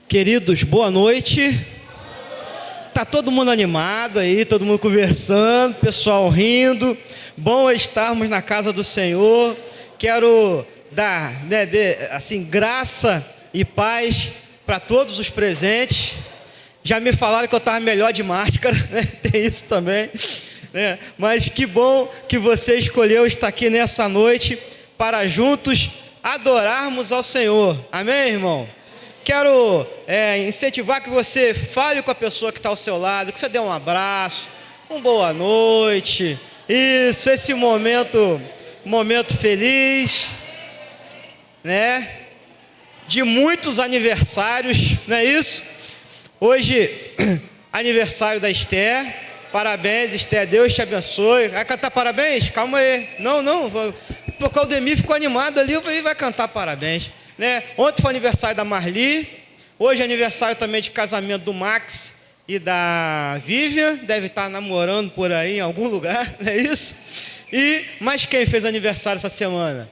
Queridos, boa noite. Tá todo mundo animado aí, todo mundo conversando, pessoal rindo. Bom estarmos na casa do Senhor. Quero dar, graça e paz para todos os presentes. Já me falaram que eu estava melhor de máscara, né? Tem isso também, né? Mas que bom que você escolheu estar aqui nessa noite para juntos adorarmos ao Senhor. Amém, irmão? Quero incentivar que você fale com a pessoa que está ao seu lado, que você dê um abraço, uma boa noite. Isso, esse momento feliz, né? De muitos aniversários, não é isso? Hoje, aniversário da Esther. Parabéns, Esther, Deus te abençoe. Vai cantar parabéns? Calma aí. Não, o Claudemir ficou animado ali, vai cantar parabéns, né? Ontem foi aniversário da Marli, hoje é aniversário também de casamento do Max e da Vivian, deve estar namorando por aí em algum lugar, não é isso? Mas quem fez aniversário essa semana?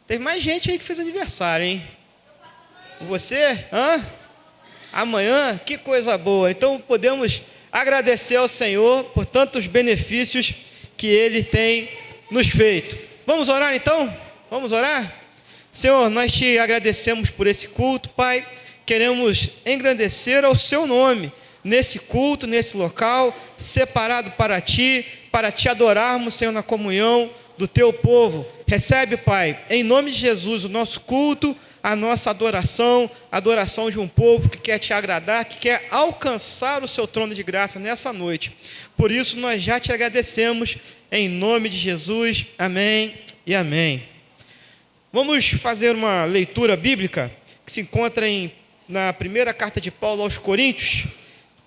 Teve mais gente aí que fez aniversário, hein? Você? Amanhã? Que coisa boa. Então podemos agradecer ao Senhor por tantos benefícios que Ele tem nos feito. Vamos orar então? Vamos orar? Senhor, nós te agradecemos por esse culto, Pai. Queremos engrandecer ao Seu nome nesse culto, nesse local, separado para Ti adorarmos, Senhor, na comunhão do Teu povo. Recebe, Pai, em nome de Jesus, o nosso culto, a nossa adoração, a adoração de um povo que quer Te agradar, que quer alcançar o Seu trono de graça nessa noite. Por isso, nós já Te agradecemos, em nome de Jesus. Amém e amém. Vamos fazer uma leitura bíblica que se encontra na primeira carta de Paulo aos Coríntios,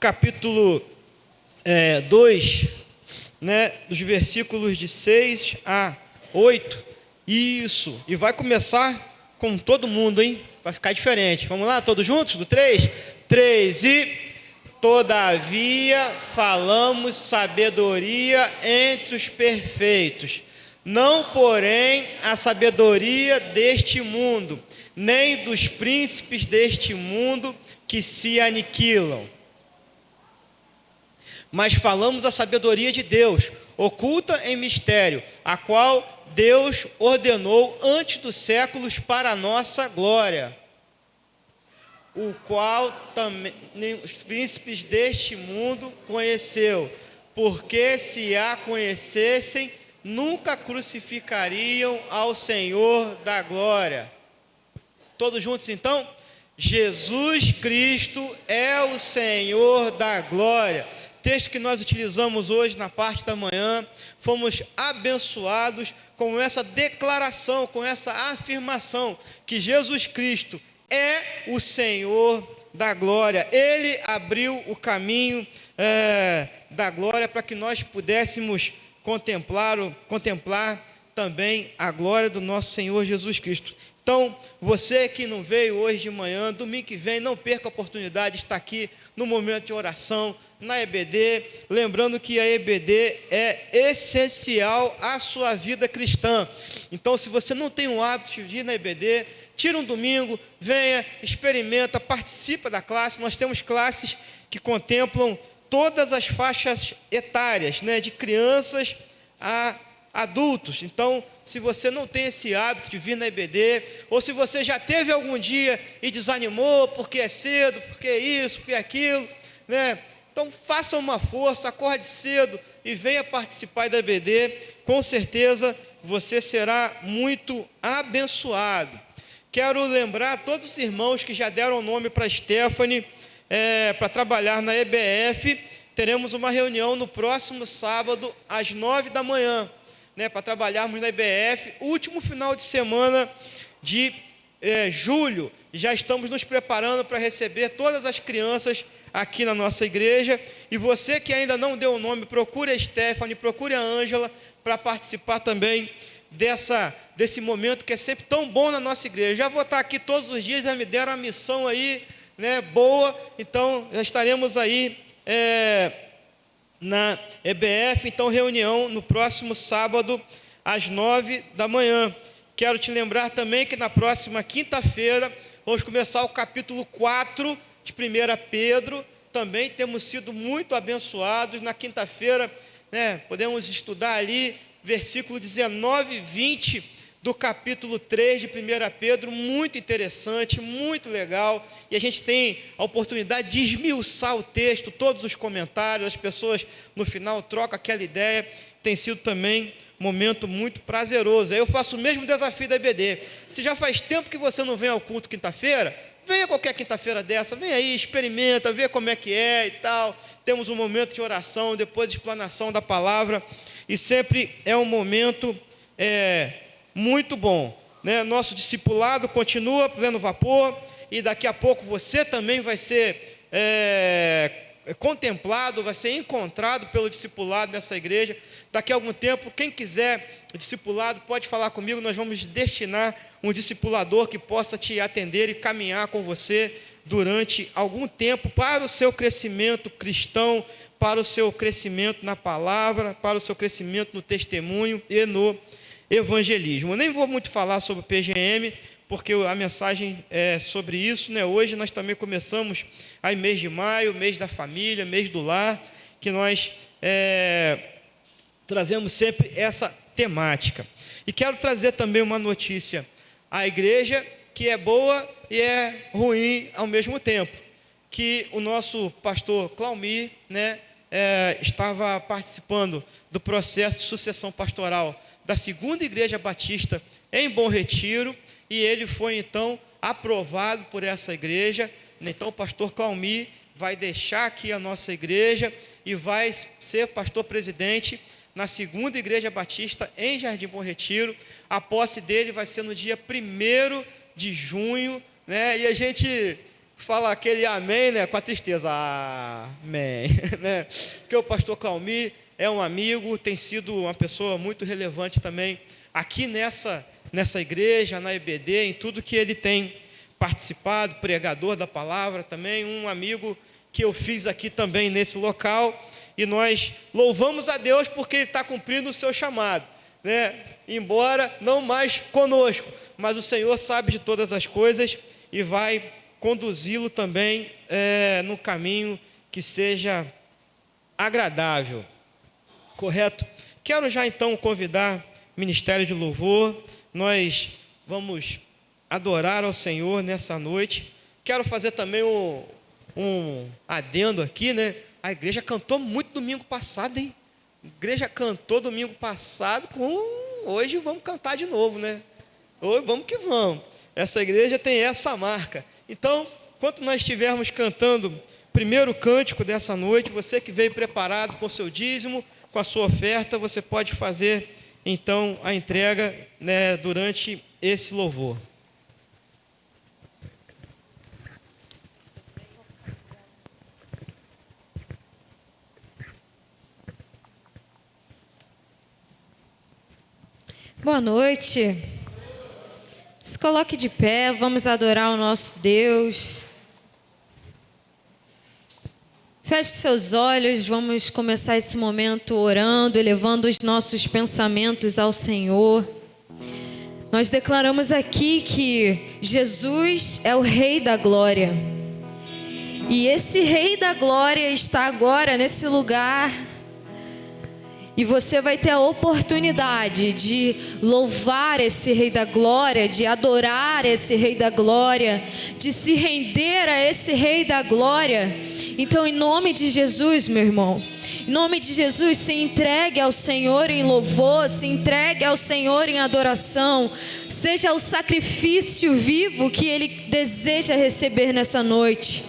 capítulo 2, né, dos versículos de 6 a 8. Isso, e vai começar com todo mundo, hein? Vai ficar diferente. Vamos lá, todos juntos? Do 3? 3 e... Todavia falamos sabedoria entre os perfeitos, não, porém, a sabedoria deste mundo, nem dos príncipes deste mundo que se aniquilam. Mas falamos a sabedoria de Deus, oculta em mistério, a qual Deus ordenou antes dos séculos para a nossa glória, o qual também os príncipes deste mundo conheceu, porque se a conhecessem, nunca crucificariam ao Senhor da glória. Todos juntos então? Jesus Cristo é o Senhor da glória. Texto que nós utilizamos hoje na parte da manhã. Fomos abençoados com essa declaração, com essa afirmação que Jesus Cristo é o Senhor da glória. Ele abriu o caminho da glória para que nós pudéssemos contemplar também a glória do nosso Senhor Jesus Cristo. Então, você que não veio hoje de manhã, domingo que vem, não perca a oportunidade de estar aqui no momento de oração, na EBD, lembrando que a EBD é essencial à sua vida cristã. Então, se você não tem o hábito de ir na EBD, tira um domingo, venha, experimenta, participa da classe. Nós temos classes que contemplam todas as faixas etárias, né, de crianças a adultos. Então, se você não tem esse hábito de vir na EBD, ou se você já teve algum dia e desanimou, porque é cedo, porque é isso, porque é aquilo, né? Então, faça uma força, acorde cedo e venha participar da EBD. Com certeza, você será muito abençoado. Quero lembrar a todos os irmãos que já deram o nome para Stephanie, para trabalhar na EBF. Teremos uma reunião no próximo sábado, às 9 da manhã, né, para trabalharmos na EBF. Último final de semana de julho. Já estamos nos preparando para receber todas as crianças aqui na nossa igreja. E você que ainda não deu o nome, procure a Stephanie, procure a Ângela para participar também desse momento que é sempre tão bom na nossa igreja. Já vou estar aqui todos os dias, já me deram a missão aí, né, boa. Então, já estaremos aí na EBF. Então, reunião no próximo sábado, às 9 da manhã. Quero te lembrar também que na próxima quinta-feira, vamos começar o capítulo 4 de 1 Pedro. Também temos sido muito abençoados. Na quinta-feira, né, podemos estudar ali versículo 19 e 20 do capítulo 3 de 1 Pedro, muito interessante, muito legal, e a gente tem a oportunidade de esmiuçar o texto, todos os comentários, as pessoas no final trocam aquela ideia, tem sido também um momento muito prazeroso. Aí eu faço o mesmo desafio da EBD, se já faz tempo que você não vem ao culto quinta-feira, venha qualquer quinta-feira dessa, vem aí, experimenta, vê como é que é e tal, temos um momento de oração, depois de explanação da palavra, e sempre é um momento muito bom, né? Nosso discipulado continua pleno vapor, e daqui a pouco você também vai ser contemplado, vai ser encontrado pelo discipulado nessa igreja. Daqui a algum tempo, quem quiser discipulado, pode falar comigo, nós vamos destinar um discipulador que possa te atender e caminhar com você durante algum tempo para o seu crescimento cristão, para o seu crescimento na palavra, para o seu crescimento no testemunho e no evangelismo. Eu nem vou muito falar sobre o PGM, porque a mensagem é sobre isso, né? Hoje nós também começamos aí mês de maio, mês da família, mês do lar, que nós trazemos sempre essa temática. E quero trazer também uma notícia à igreja, que é boa e é ruim ao mesmo tempo, que o nosso pastor Claumir, né, estava participando do processo de sucessão pastoral da Segunda Igreja Batista em Bom Retiro, e ele foi então aprovado por essa igreja. Então o pastor Claumir vai deixar aqui a nossa igreja e vai ser pastor presidente na Segunda Igreja Batista em Jardim Bom Retiro. A posse dele vai ser no dia 1º de junho, né? E a gente fala aquele amém, né? Com a tristeza, amém, né? Porque o pastor Claumir é um amigo, tem sido uma pessoa muito relevante também aqui nessa igreja, na EBD, em tudo que ele tem participado, pregador da palavra também, um amigo que eu fiz aqui também nesse local, e nós louvamos a Deus porque ele está cumprindo o seu chamado, né? Embora não mais conosco, mas o Senhor sabe de todas as coisas e vai conduzi-lo também no caminho que seja agradável. Correto? Quero já então convidar o Ministério de Louvor, nós vamos adorar ao Senhor nessa noite. Quero fazer também um adendo aqui, né? A igreja cantou muito domingo passado, hein? A igreja cantou domingo passado, hoje vamos cantar de novo, né? Hoje vamos que vamos. Essa igreja tem essa marca. Então, enquanto nós estivermos cantando o primeiro cântico dessa noite, você que veio preparado com seu dízimo, com a sua oferta, você pode fazer então a entrega, né, durante esse louvor. Boa noite. Se coloque de pé, vamos adorar o nosso Deus. Feche seus olhos, vamos começar esse momento orando, elevando os nossos pensamentos ao Senhor. Nós declaramos aqui que Jesus é o Rei da Glória. E esse Rei da Glória está agora nesse lugar. E você vai ter a oportunidade de louvar esse Rei da Glória, de adorar esse Rei da Glória, de se render a esse Rei da Glória. Então, em nome de Jesus, meu irmão, em nome de Jesus, se entregue ao Senhor em louvor, se entregue ao Senhor em adoração, seja o sacrifício vivo que Ele deseja receber nessa noite.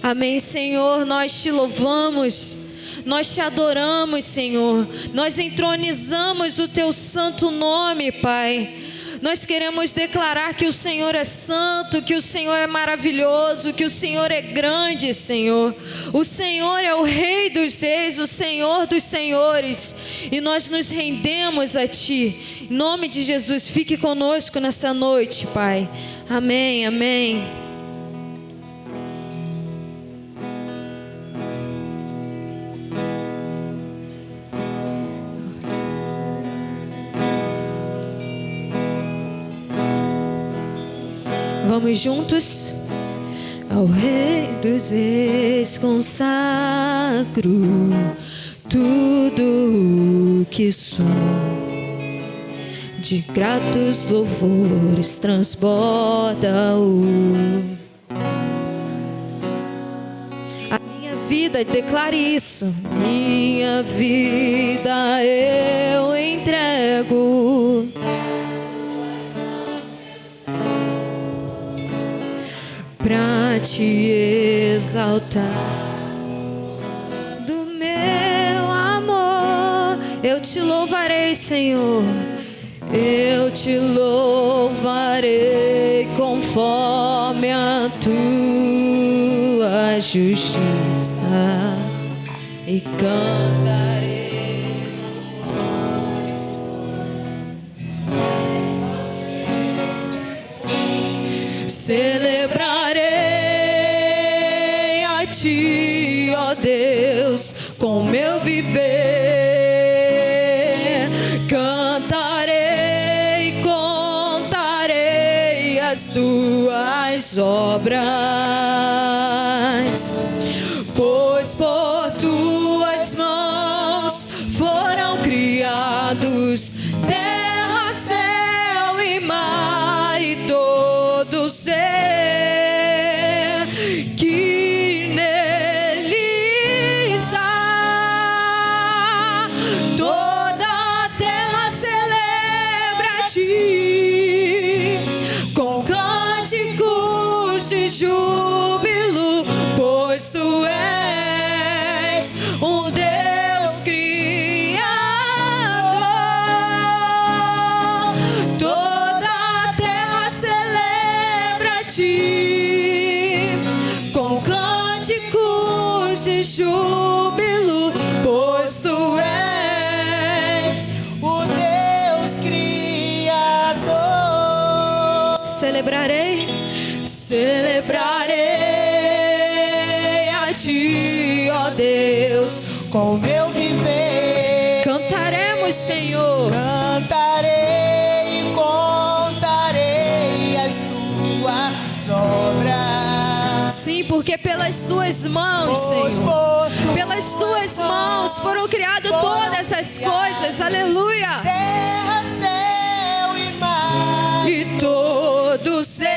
Amém, Senhor, nós te louvamos. Nós te adoramos, Senhor. Nós entronizamos o teu santo nome, Pai. Nós queremos declarar que o Senhor é santo, que o Senhor é maravilhoso, que o Senhor é grande, Senhor. O Senhor é o Rei dos reis, o Senhor dos senhores. E nós nos rendemos a Ti. Em nome de Jesus, fique conosco nessa noite, Pai. Amém, amém. Vamos juntos? Ao Rei dos Reis consagro tudo o que sou, de gratos louvores transborda a minha vida. Declare isso. Minha vida eu entrego pra te exaltar. Do meu amor eu te louvarei, Senhor. Eu te louvarei conforme a tua justiça e cantarei louvores, celebrarei a ti, ó Deus, com meu viver. Cantarei, contarei as tuas obras, pois por tuas mãos foram criados terra, céu e mar e todo ser que neles há. Toda a terra celebra a ti com cânticos de júbilo, pois tu és um Deus criador. Toda a terra celebra a ti com cânticos de júbilo, pois tu és o Deus Criador. Celebrarei, celebrarei a ti, ó Deus, Com meu viver cantaremos, Senhor. cantarei e contarei as tuas obras. Sim, porque pelas tuas mãos, Pois Senhor, por pelas tuas mãos foram criadas todas as coisas, aleluia. terra, céu e mar E todo ser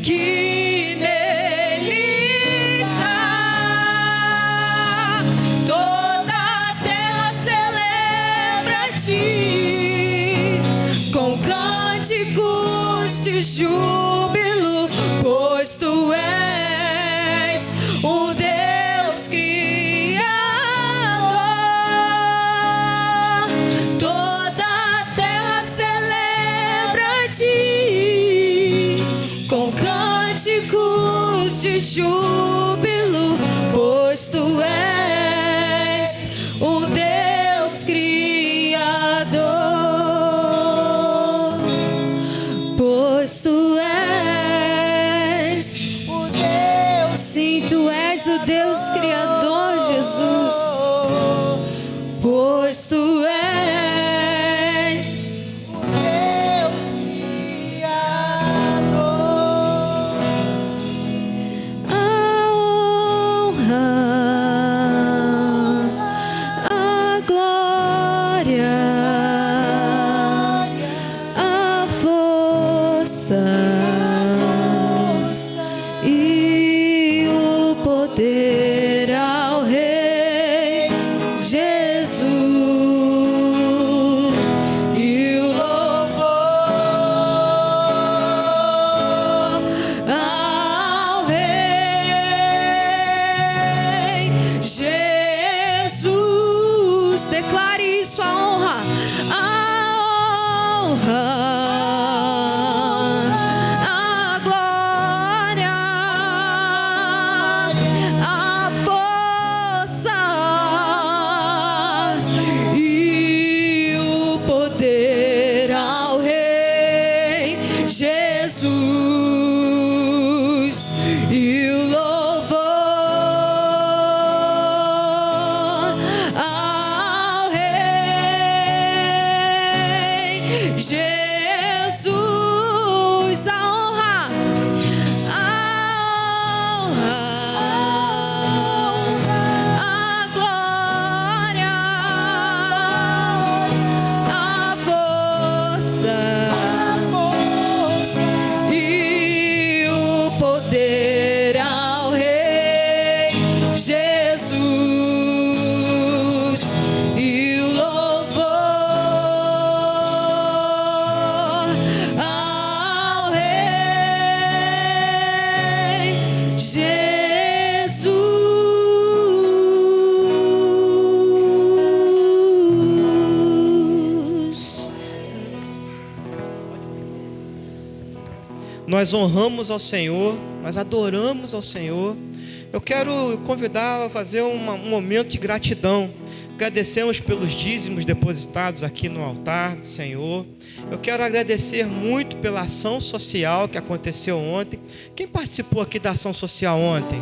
que neles há. Toda a terra celebra a ti com cânticos de júbilo, pois tu és o Deus criador. Toda a terra celebra a ti com cânticos de júbilo, pois tu és o Deus criador. Pois tu és, o Deus sim, tu és o Deus criador, Jesus. Pois tu és, o Deus Criador. a honra, a glória, a força e o poder ao Rei Jesus, e o louvor ao Rei Jesus. Declare isso, a honra, a glória, a força e o poder ao Rei Jesus, e o louvor ao Rei Jesus, a honra, a nós honramos ao Senhor, nós adoramos ao Senhor. Eu quero convidá-la a fazer um momento de gratidão. Agradecemos pelos dízimos depositados aqui no altar do Senhor. Eu quero agradecer muito pela ação social que aconteceu ontem. Quem participou aqui da ação social ontem?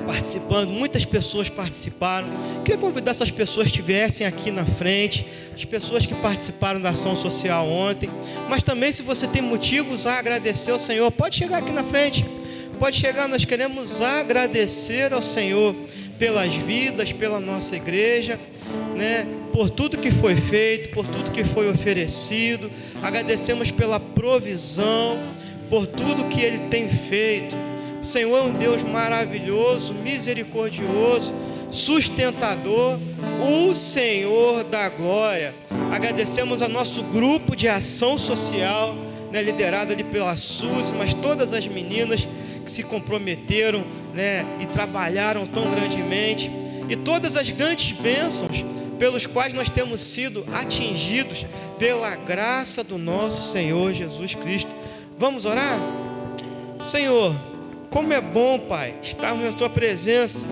Participando, muitas pessoas participaram. Queria convidar essas pessoas que estivessem aqui na frente, as pessoas que participaram da ação social ontem. Mas também, se você tem motivos a agradecer ao Senhor, pode chegar aqui na frente, pode chegar. Nós queremos agradecer ao Senhor pelas vidas, pela nossa igreja, né? Por tudo que foi feito, por tudo que foi oferecido. Agradecemos pela provisão, por tudo que Ele tem feito. O Senhor é um Deus maravilhoso, misericordioso, sustentador, o Senhor da glória. Agradecemos a nosso grupo de ação social, né, liderado ali pela Suzy, mas todas as meninas que se comprometeram, né, e trabalharam tão grandemente, e todas as grandes bênçãos pelos quais nós temos sido atingidos pela graça do nosso Senhor Jesus Cristo. Vamos orar? Senhor, como é bom, Pai, estarmos na Tua presença.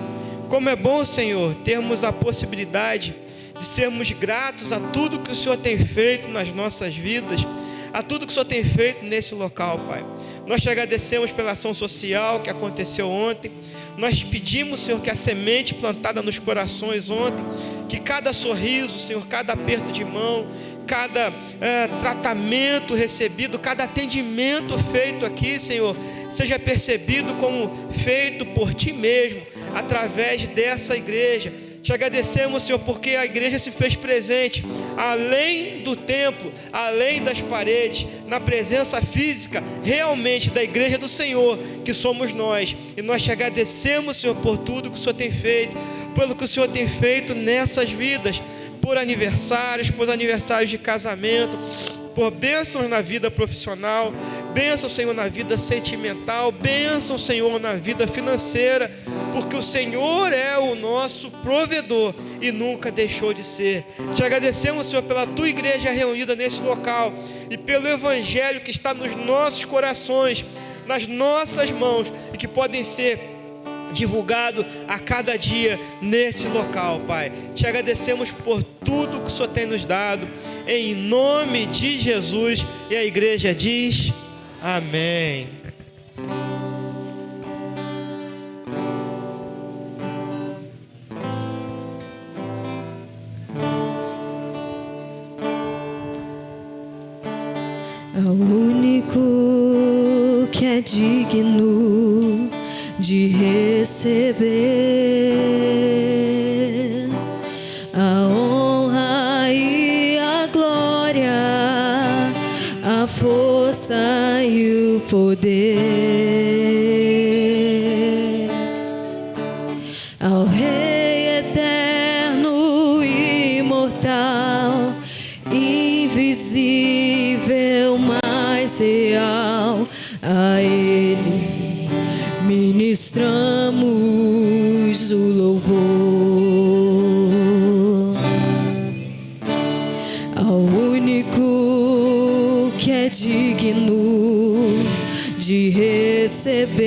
Como é bom, Senhor, termos a possibilidade de sermos gratos a tudo que o Senhor tem feito nas nossas vidas, a tudo que o Senhor tem feito nesse local, Pai. Nós te agradecemos pela ação social que aconteceu ontem. Nós te pedimos, Senhor, que a semente plantada nos corações ontem, que cada sorriso, Senhor, cada aperto de mão, cada tratamento recebido, cada atendimento feito aqui, Senhor, seja percebido como feito por Ti mesmo, através dessa igreja. Te agradecemos, Senhor, porque a igreja se fez presente, além do templo, além das paredes, na presença física, realmente, da igreja do Senhor, que somos nós. E nós te agradecemos, Senhor, por tudo que o Senhor tem feito, pelo que o Senhor tem feito nessas vidas, por aniversários de casamento, por bênçãos na vida profissional, bênção, Senhor, na vida sentimental, bênção, Senhor, na vida financeira, porque o Senhor é o nosso provedor e nunca deixou de ser. Te agradecemos, Senhor, pela Tua igreja reunida nesse local e pelo Evangelho que está nos nossos corações, nas nossas mãos, e que podem ser divulgado a cada dia nesse local, Pai. Te agradecemos por tudo que o Senhor tem nos dado, em nome de Jesus. E a igreja diz amém. Ao único que é digno de receber a honra e a glória, a força e o poder, ao Rei eterno e imortal, invisível, mas real, a Ele ministramos o louvor. Ao único que é digno de receber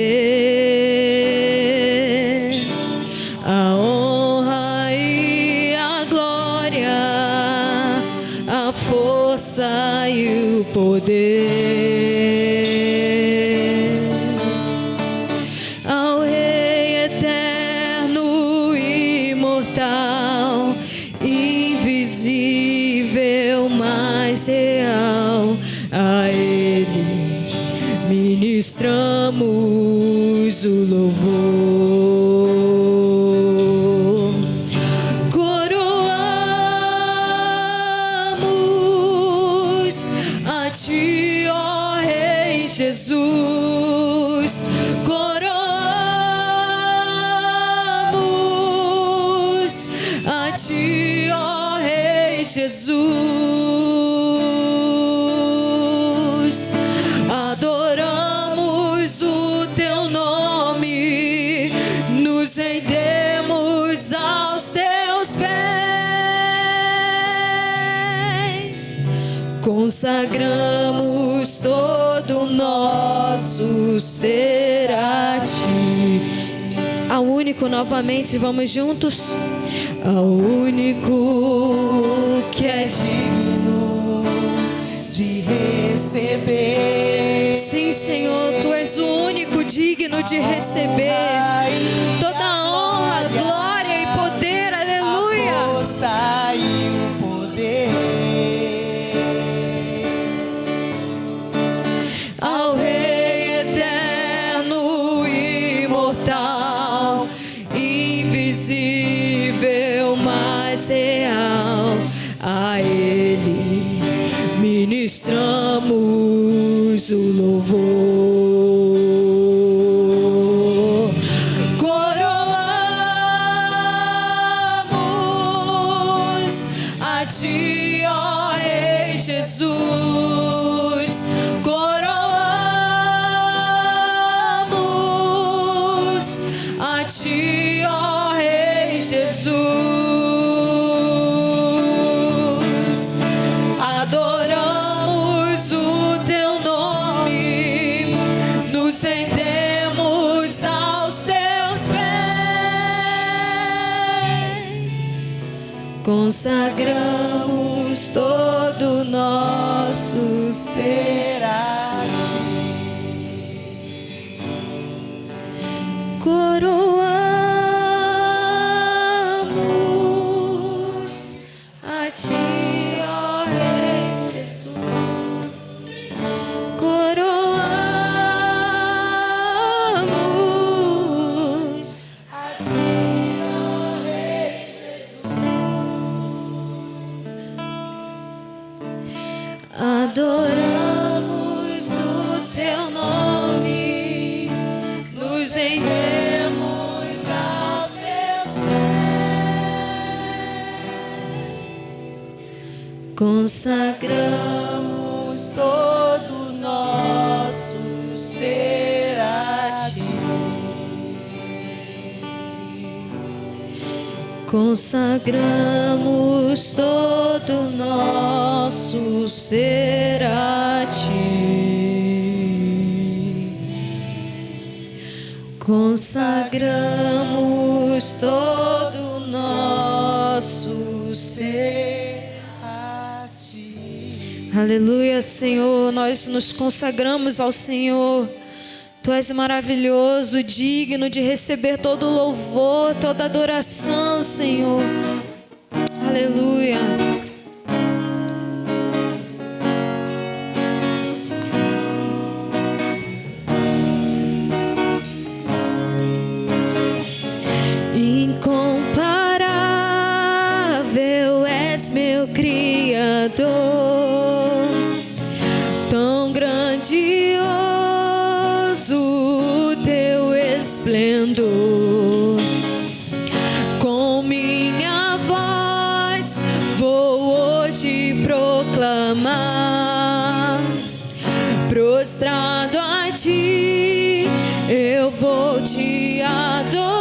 a honra e a glória, a força e o poder, ao Rei eterno e imortal, invisível, mas real, a Ele ministramos o louvor. Coroamos a Ti, ó Rei Jesus. Coroamos a Ti, ó Rei Jesus. Adoramos o Teu nome, nos rendemos aos Teus pés, consagramos todo todo nosso ser a ti. Ao único, novamente, vamos juntos. Ao único que é digno de receber. Sim, Senhor, Tu és o único digno de receber toda a honra, glória e poder. Aleluia. A força e o poder. Ao Rei eterno, imortal, invisível, mas real, a Ele ministramos o louvor. Coroamos a Ti, ó Rei Jesus. Coroamos a Ti, ó Rei Jesus. Adoramos o Teu nome, nos rendemos aos Teus pés, consagramos todo o nosso ser a Ti. Coroamos a Ti, ó Rei Jesus. Coroamos A Ti, ó Rei Jesus. adoramos o Teu nome, nos rendemos aos Teus pés, consagramos todo o nosso ser a Ti. Consagramos todo o nosso ser a Ti. Consagramos todo o nosso ser A Ti. Aleluia, Senhor, nós nos consagramos ao Senhor. Tu és maravilhoso, digno de receber todo o louvor, toda adoração, Senhor. Aleluia. Incomparável és meu Criador, tão grandioso o Teu esplendor. Com minha voz vou hoje proclamar, prostrado a Ti eu vou Te adorar.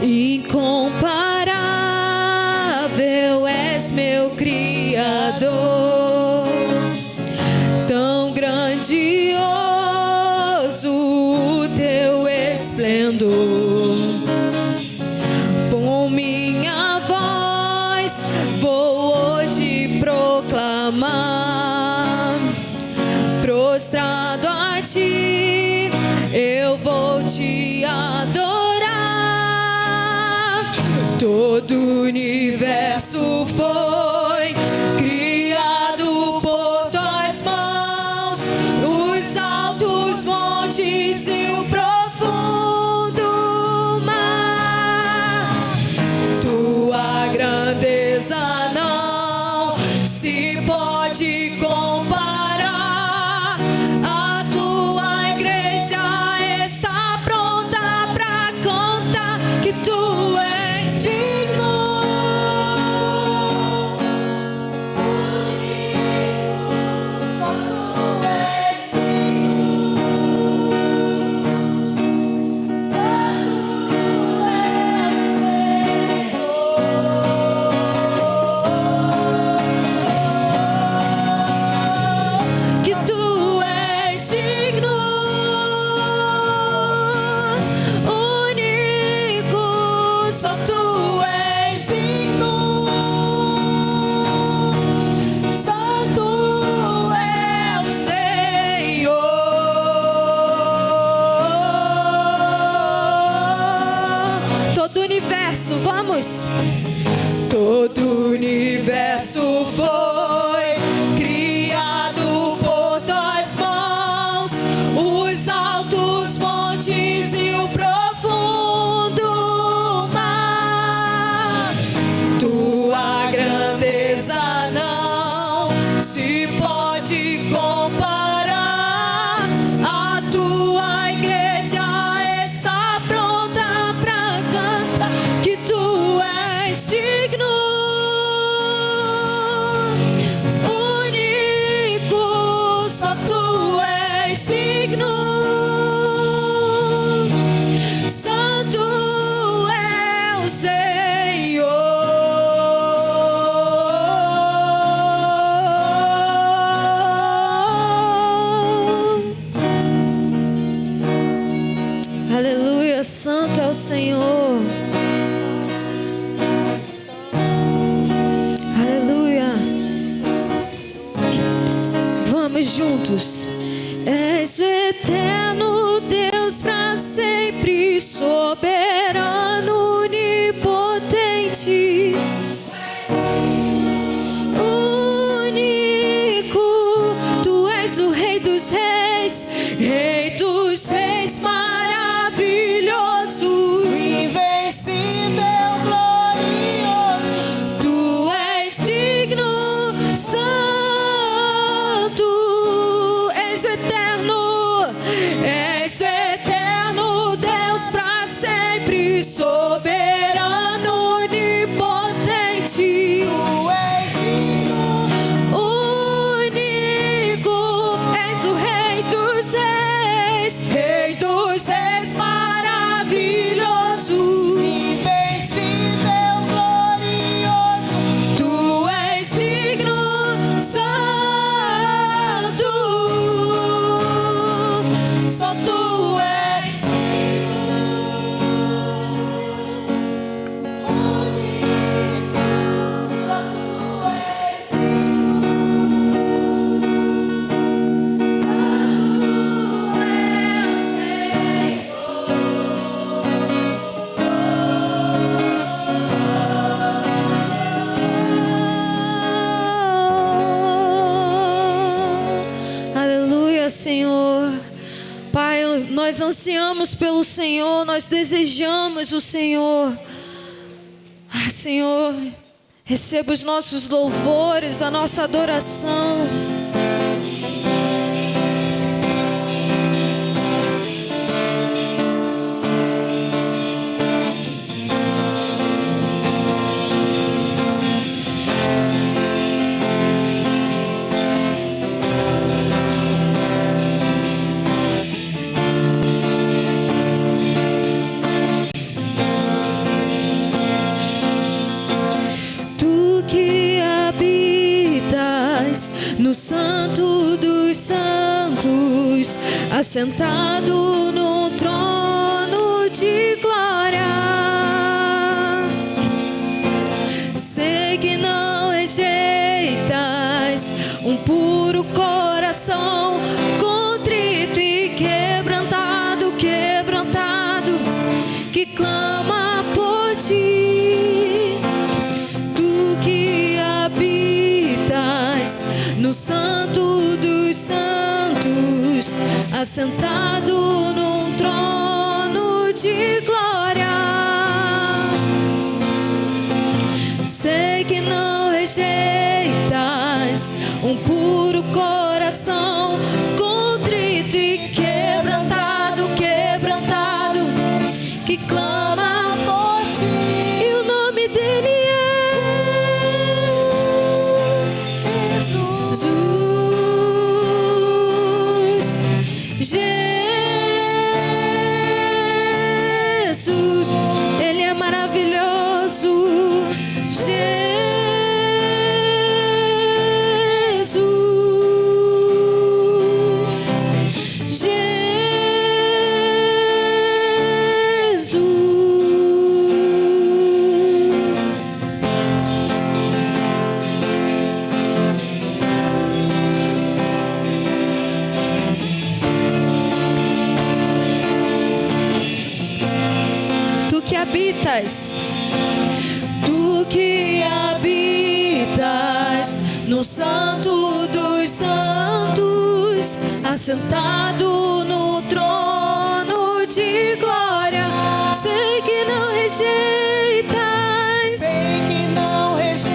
Incomparável és meu Criador, tão grandioso o Teu esplendor. Com minha voz vou hoje proclamar, prostrado a Ti eu vou Te adorar. Todo o universo foi criado por Tuas mãos, os altos montes e o profundo mar. Tua grandeza não se pode comparar. A Tua igreja está pronta para contar que Tu és digno. Vamos! Todo o universo foi criado por tuas mãos, os altos montes e o profundo mar. Tua grandeza não se pode comparar. A tua igreja está pronta para cantar que tu és digno, único, só tu és digno. Santo é o Senhor. Aleluia, santo é o Senhor. Aleluia. Vamos juntos. És o eterno Deus para sempre, soberano, onipotente, único. Tu és o Rei dos Reis, maravilhoso, Invencível, glorioso, tu és digno, santo, és o eterno Deus para sempre, soberano, onipotente, tu és digno, único, és o Rei dos Reis, maravilhoso, invencível, glorioso, tu és digno, santo, só tu és único, só tu és santo é o Senhor. Aleluia, Senhor. Pai, nós ansiamos pelo Senhor, nós desejamos o Senhor. Ah, Senhor, receba os nossos louvores, a nossa adoração. Tu que habitas no Santo dos Santos, assentado no trono de glória, sei que não rejeitas um puro coração, contrito e quebrantado, que clama por ti. Tu que habitas no Santo dos Santos, assentado num trono de glória, sei que não rejeitas um puro coração, contrito e quebrantado, que clama por ti. e o nome dele é Jesus, Jesus, ele é maravilhoso. Tu que habitas Santo dos Santos, assentado no trono de glória. Sei que não rejeitas, sei que não rejeitas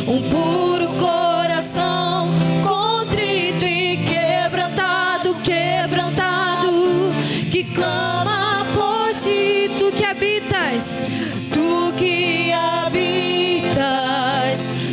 um puro coração, contrito e quebrantado, quebrantado, que clama por ti. Tu que habitas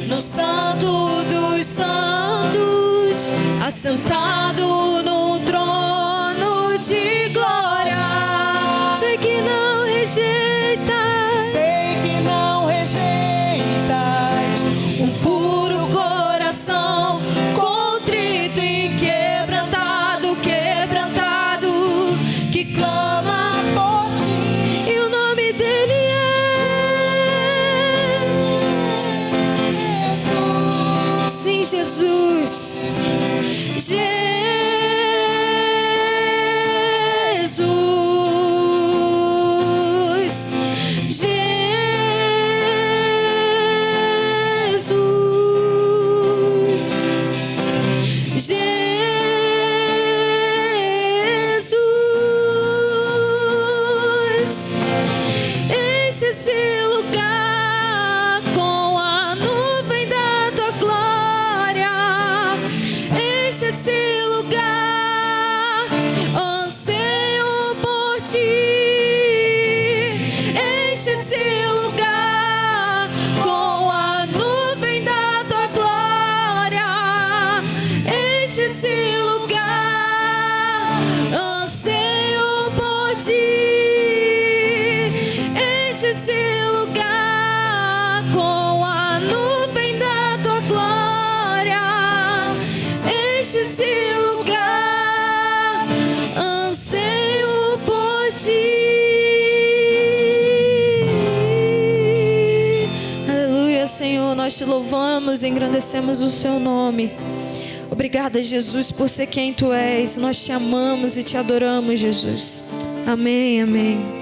no Santo dos Santos, assentado no trono de glória. Sei que não rejeitas, sei que não rejeitas um puro coração, contrito e quebrantado, quebrantado, que clama por ti. E o nome dele é sim, Jesus. Jesus. Jesus. Jesus. Enche esse lugar com a nuvem da tua glória. Enche esse lugar, anseio por ti. Enche esse lugar com a nuvem da tua glória. Enche esse lugar, anseio por ti. Enche esse lugar com a nuvem da tua glória. Enche esse lugar, anseio por ti. Aleluia, Senhor, nós te louvamos e engrandecemos o seu nome. Obrigada, Jesus, por ser quem tu és. Nós te amamos e te adoramos, Jesus. Amém, amém.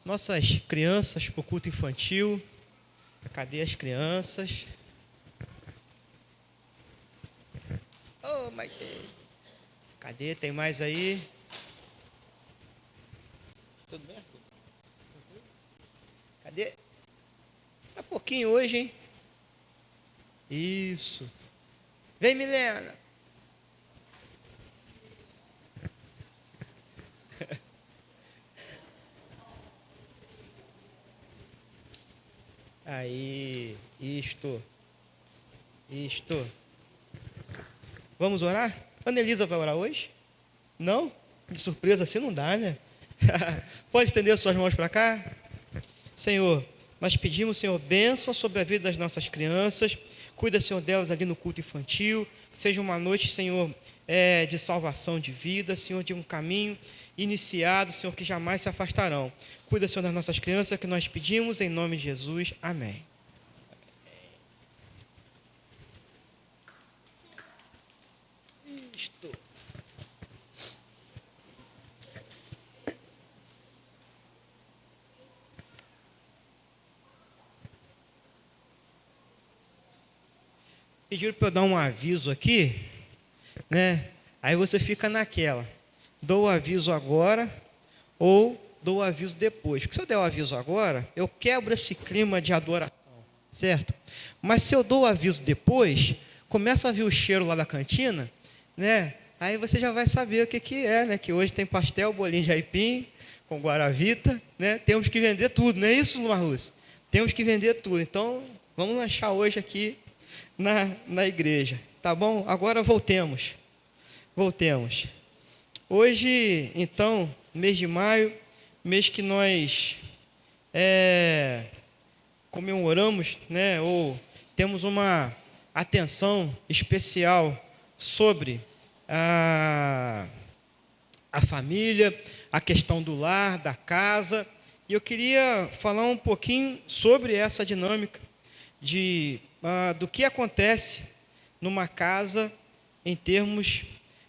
Nossas crianças para o culto infantil. Cadê as crianças? Oh, Maite. Cadê? Tem mais aí? Tudo bem? Cadê? Tá pouquinho hoje, hein? Isso. Vem, Milena. Aí, isto. Vamos orar? Ana Elisa vai orar hoje? Não? De surpresa assim não dá, né? Pode estender suas mãos para cá? Senhor, nós pedimos, Senhor, bênção sobre a vida das nossas crianças. Cuida, Senhor, delas ali no culto infantil. Que seja uma noite, Senhor, de salvação de vida, Senhor, de um caminho iniciado, Senhor, que jamais se afastarão. Cuida, Senhor, das nossas crianças, que nós pedimos em nome de Jesus. Amém. Isto. Pediram para eu dar um aviso aqui, né? Aí você fica naquela. Dou o aviso agora ou dou o aviso depois. Porque se eu der o aviso agora, eu quebro esse clima de adoração, certo? Mas se eu dou o aviso depois, começa a vir o cheiro lá da cantina, né? Aí você já vai saber o que é, né? Que hoje tem pastel, bolinho de aipim, com guaravita, né? Temos que vender tudo, não é isso, Marlúcio? Temos que vender tudo. Então, vamos lanchar hoje aqui na igreja, tá bom? Agora voltemos. Hoje, então, mês de maio, mês que nós comemoramos, né, ou temos uma atenção especial sobre a família, a questão do lar, da casa, e eu queria falar um pouquinho sobre essa dinâmica do que acontece numa casa em termos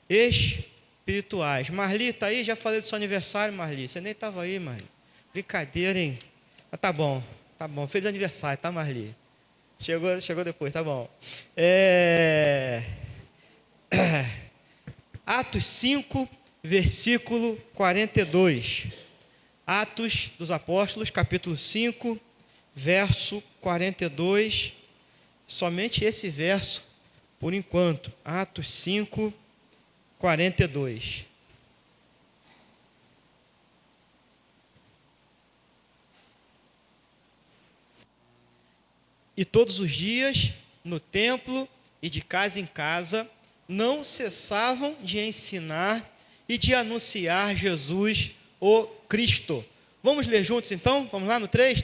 espirituais. Marli, está aí? Já falei do seu aniversário, Marli. Você nem estava aí, Marli. Brincadeira, hein? Ah, tá bom. Feliz aniversário, tá, Marli? Chegou depois, tá bom. Atos 5, versículo 42. Atos dos Apóstolos, capítulo 5, verso 42. Somente esse verso, por enquanto. Atos 5, 42. E todos os dias, no templo e de casa em casa, não cessavam de ensinar e de anunciar Jesus, o Cristo. Vamos ler juntos então? Vamos lá no 3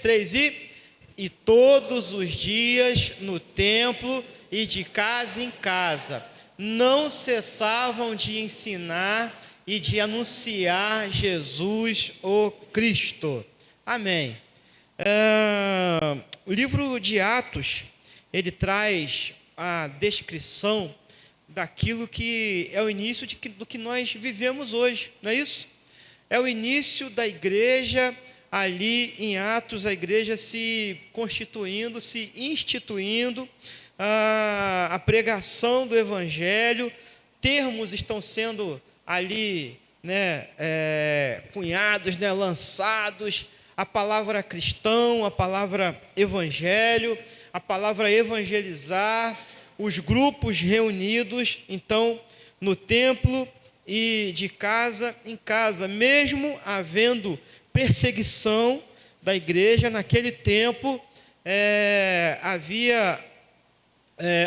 e todos os dias no templo e de casa em casa, não cessavam de ensinar e de anunciar Jesus, o Cristo. Amém. O livro de Atos, ele traz a descrição daquilo que é o início do que nós vivemos hoje, não é isso? É o início da igreja ali em Atos, a igreja se constituindo, se instituindo, a pregação do evangelho, termos estão sendo ali, né, cunhados, né, lançados, a palavra cristão, a palavra evangelho, a palavra evangelizar, os grupos reunidos, então, no templo e de casa em casa, mesmo havendo perseguição da igreja, naquele tempo,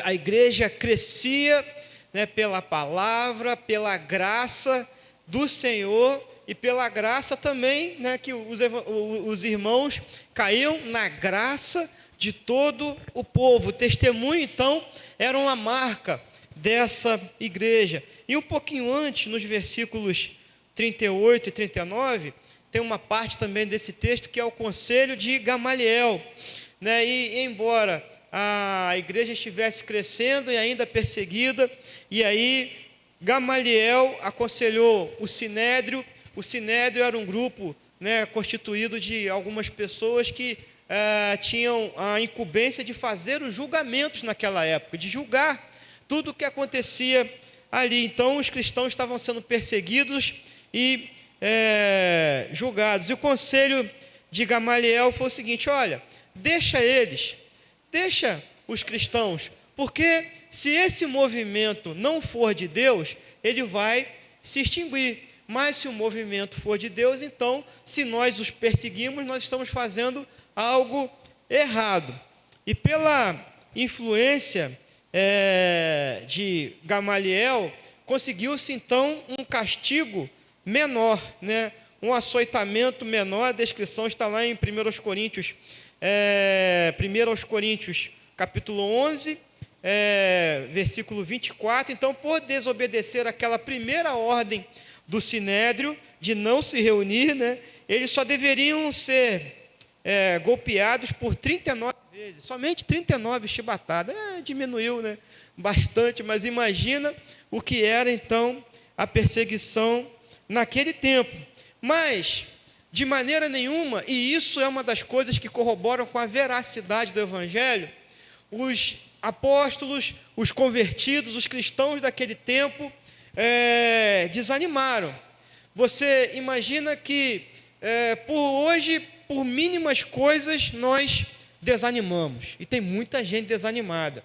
a igreja crescia, né, pela palavra, pela graça do Senhor, e pela graça também, né, que os irmãos caíam na graça de todo o povo. O testemunho, então, era uma marca dessa igreja. E um pouquinho antes, nos versículos 38 e 39, tem uma parte também desse texto que é o conselho de Gamaliel, né? E embora a igreja estivesse crescendo e ainda perseguida, e aí Gamaliel aconselhou o Sinédrio. O Sinédrio era um grupo, né, constituído de algumas pessoas que tinham a incumbência de fazer os julgamentos naquela época, de julgar tudo o que acontecia ali. Então, os cristãos estavam sendo perseguidos e julgados. E o conselho de Gamaliel foi o seguinte: olha, deixa os cristãos, porque se esse movimento não for de Deus, ele vai se extinguir. Mas se o movimento for de Deus, então, se nós os perseguimos, nós estamos fazendo algo errado. E pela influência de Gamaliel, conseguiu-se então um castigo menor, né? Um açoitamento menor. A descrição está lá em 1 Coríntios, capítulo 11, versículo 24. Então, por desobedecer aquela primeira ordem do Sinédrio de não se reunir, né, eles só deveriam ser golpeados por 39 vezes, somente 39 chibatadas. Diminuiu, né, bastante, mas imagina o que era então a perseguição naquele tempo. Mas, de maneira nenhuma, e isso é uma das coisas que corroboram com a veracidade do Evangelho, os apóstolos, os convertidos, os cristãos daquele tempo desanimaram. Você imagina que por mínimas coisas nós desanimamos, e tem muita gente desanimada.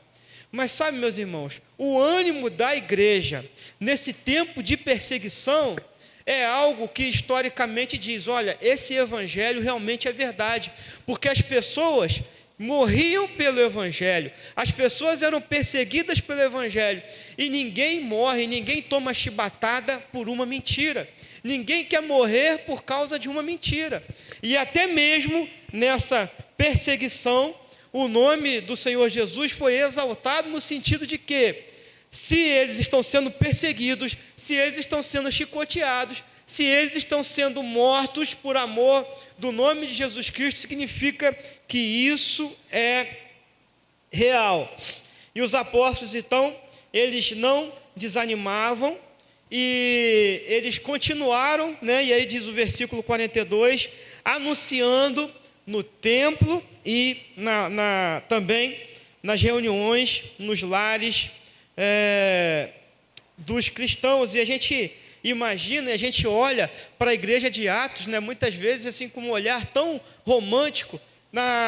Mas sabe, meus irmãos, o ânimo da igreja nesse tempo de perseguição é algo que historicamente diz: olha, esse evangelho realmente é verdade, porque as pessoas morriam pelo evangelho, as pessoas eram perseguidas pelo evangelho, e ninguém morre, ninguém toma chibatada por uma mentira, ninguém quer morrer por causa de uma mentira. E até mesmo nessa perseguição, o nome do Senhor Jesus foi exaltado no sentido de que, se eles estão sendo perseguidos, se eles estão sendo chicoteados, se eles estão sendo mortos por amor do nome de Jesus Cristo, significa que isso é real. E os apóstolos, então, eles não desanimavam e eles continuaram, né? E aí diz o versículo 42, anunciando no templo e também nas reuniões, nos lares dos cristãos. E a gente imagina, a gente olha para a igreja de Atos, né, muitas vezes assim com um olhar tão romântico,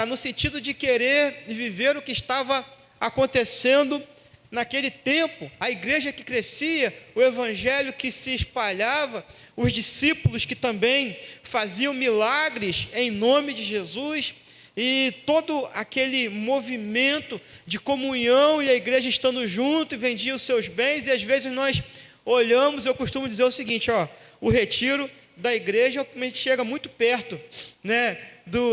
no sentido de querer viver o que estava acontecendo naquele tempo, a igreja que crescia, o evangelho que se espalhava, os discípulos que também faziam milagres em nome de Jesus, e todo aquele movimento de comunhão, e a igreja estando junto, e vendia os seus bens. E às vezes nós olhamos, eu costumo dizer o seguinte, o retiro da igreja, a gente chega muito perto, né,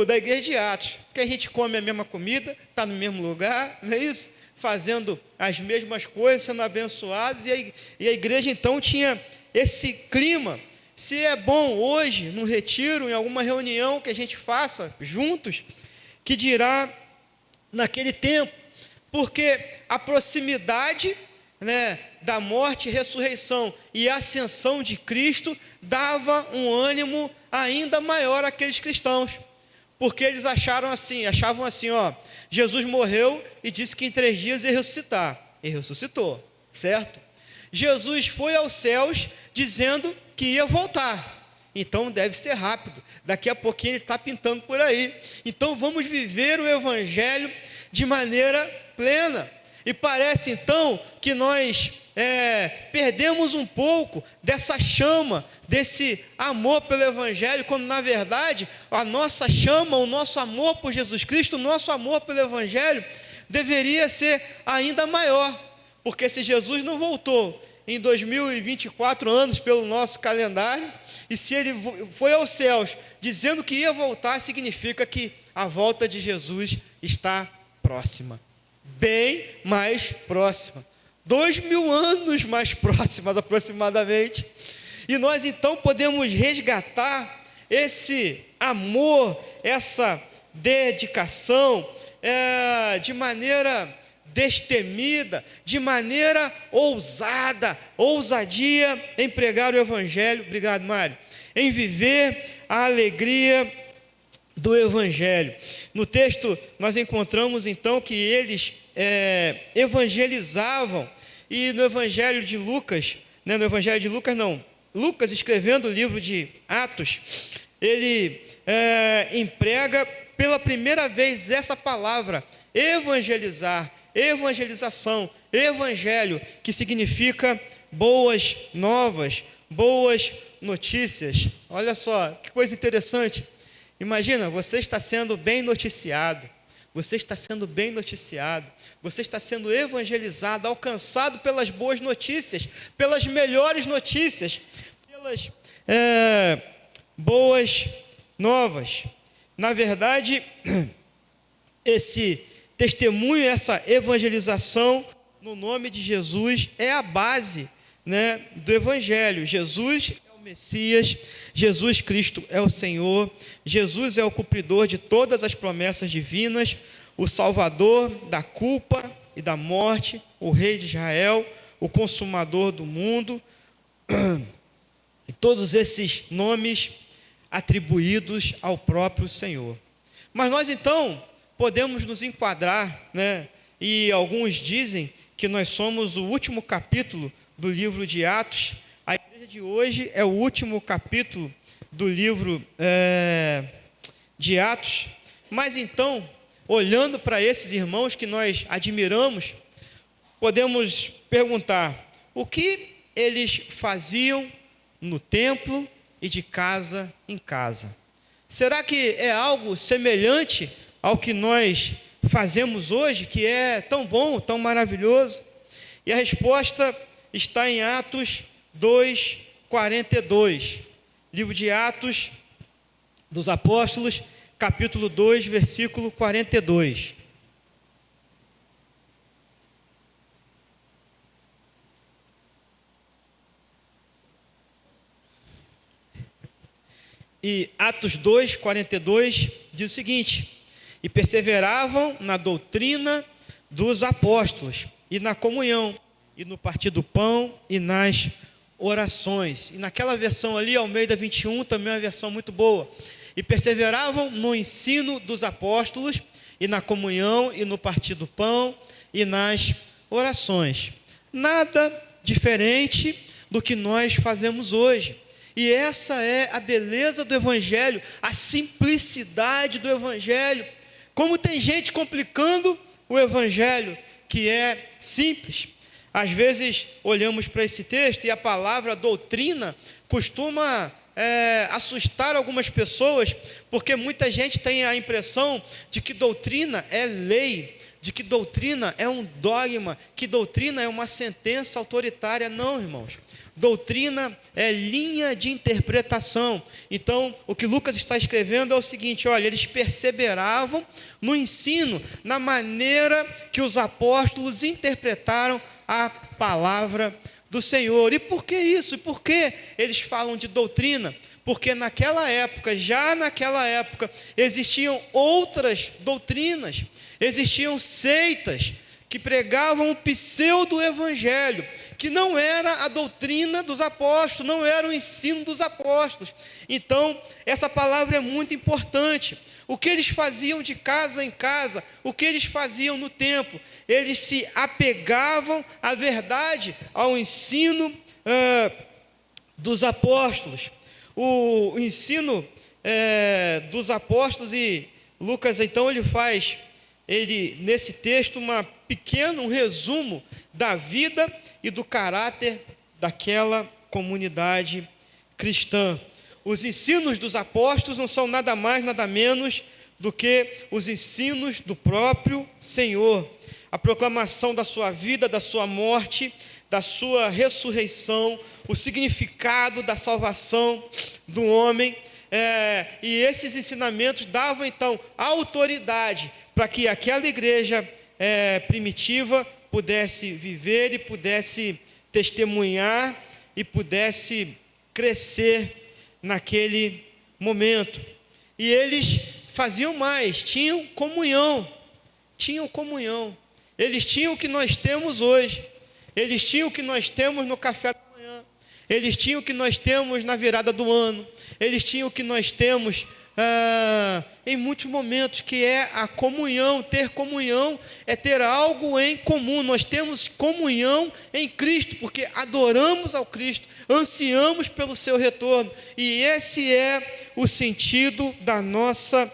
da igreja de Atos, porque a gente come a mesma comida, está no mesmo lugar, não é isso? Fazendo as mesmas coisas, sendo abençoados, e a igreja então tinha esse clima. Se é bom hoje, num retiro, em alguma reunião que a gente faça juntos, que dirá naquele tempo, porque a proximidade, né, da morte, ressurreição e ascensão de Cristo dava um ânimo ainda maior àqueles cristãos, porque eles achavam assim, Jesus morreu e disse que em 3 dias ia ressuscitar, e ressuscitou, certo? Jesus foi aos céus dizendo que ia voltar, então deve ser rápido, daqui a pouquinho ele está pintando por aí, então vamos viver o evangelho de maneira plena. E parece então que nós perdemos um pouco dessa chama, desse amor pelo evangelho, quando na verdade a nossa chama, o nosso amor por Jesus Cristo, o nosso amor pelo evangelho deveria ser ainda maior, porque se Jesus não voltou em 2024 anos pelo nosso calendário, e se ele foi aos céus dizendo que ia voltar, significa que a volta de Jesus está próxima, bem mais próxima, 2000 anos mais próximas aproximadamente. E nós então podemos resgatar esse amor, essa dedicação, de maneira destemida, de maneira ousadia em pregar o evangelho, obrigado Mário, em viver a alegria do evangelho. No texto nós encontramos então que eles evangelizavam, e no evangelho de Lucas, né, Lucas escrevendo o livro de Atos, ele emprega pela primeira vez essa palavra, evangelizar, evangelização, evangelho, que significa boas novas, boas notícias. Olha só, que coisa interessante. Imagina, você está sendo bem noticiado, você está sendo bem noticiado, você está sendo evangelizado, alcançado pelas boas notícias, pelas melhores notícias, pelas boas novas. Na verdade, esse testemunho, essa evangelização no nome de Jesus é a base, né, do evangelho. Jesus é o Messias, Jesus Cristo é o Senhor, Jesus é o cumpridor de todas as promessas divinas, o Salvador da culpa e da morte, o Rei de Israel, o Consumador do mundo, e todos esses nomes atribuídos ao próprio Senhor. Mas nós então podemos nos enquadrar, né? E alguns dizem que nós somos o último capítulo do livro de Atos. A igreja de hoje é o último capítulo do livro de Atos. Mas então, olhando para esses irmãos que nós admiramos, podemos perguntar: o que eles faziam no templo e de casa em casa? Será que é algo semelhante ao que nós fazemos hoje, que é tão bom, tão maravilhoso? E a resposta está em Atos 2:42, livro de Atos dos Apóstolos, capítulo 2, versículo 42. E Atos 2, 42 diz o seguinte: e perseveravam na doutrina dos apóstolos, e na comunhão, e no partir do pão, e nas orações. E naquela versão ali, Almeida 21, também é uma versão muito boa. E perseveravam no ensino dos apóstolos, e na comunhão, e no partir do pão, e nas orações. Nada diferente do que nós fazemos hoje. E essa é a beleza do Evangelho, a simplicidade do Evangelho. Como tem gente complicando o Evangelho, que é simples. Às vezes olhamos para esse texto e a palavra doutrina costuma assustar algumas pessoas, porque muita gente tem a impressão de que doutrina é lei, de que doutrina é um dogma, que doutrina é uma sentença autoritária. Não, irmãos. Doutrina é linha de interpretação. Então, o que Lucas está escrevendo é o seguinte: olha, eles perseveravam no ensino, na maneira que os apóstolos interpretaram a palavra do Senhor. E por que isso? E por que eles falam de doutrina? Porque naquela época, já naquela época, existiam outras doutrinas, existiam seitas que pregavam o pseudo-evangelho, que não era a doutrina dos apóstolos, não era o ensino dos apóstolos. Então, essa palavra é muito importante. O que eles faziam de casa em casa, o que eles faziam no templo, eles se apegavam à verdade, ao ensino dos apóstolos. O ensino dos apóstolos, e Lucas, então, ele faz, nesse texto, um resumo da vida e do caráter daquela comunidade cristã. Os ensinos dos apóstolos não são nada mais, nada menos do que os ensinos do próprio Senhor. A proclamação da sua vida, da sua morte, da sua ressurreição, o significado da salvação do homem. E esses ensinamentos davam, então, autoridade para que aquela igreja primitiva pudesse viver e pudesse testemunhar e pudesse crescer naquele momento. E eles faziam mais, tinham comunhão. Eles tinham o que nós temos hoje. Eles tinham o que nós temos no café da manhã. Eles tinham o que nós temos na virada do ano. Eles tinham o que nós temos em muitos momentos, que é a comunhão. Ter comunhão é ter algo em comum. Nós temos comunhão em Cristo, porque adoramos ao Cristo, ansiamos pelo seu retorno, e esse é o sentido da nossa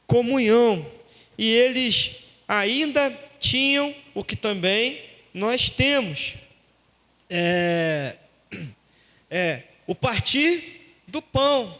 comunhão. E eles ainda tinham o que também nós temos, o partir do pão,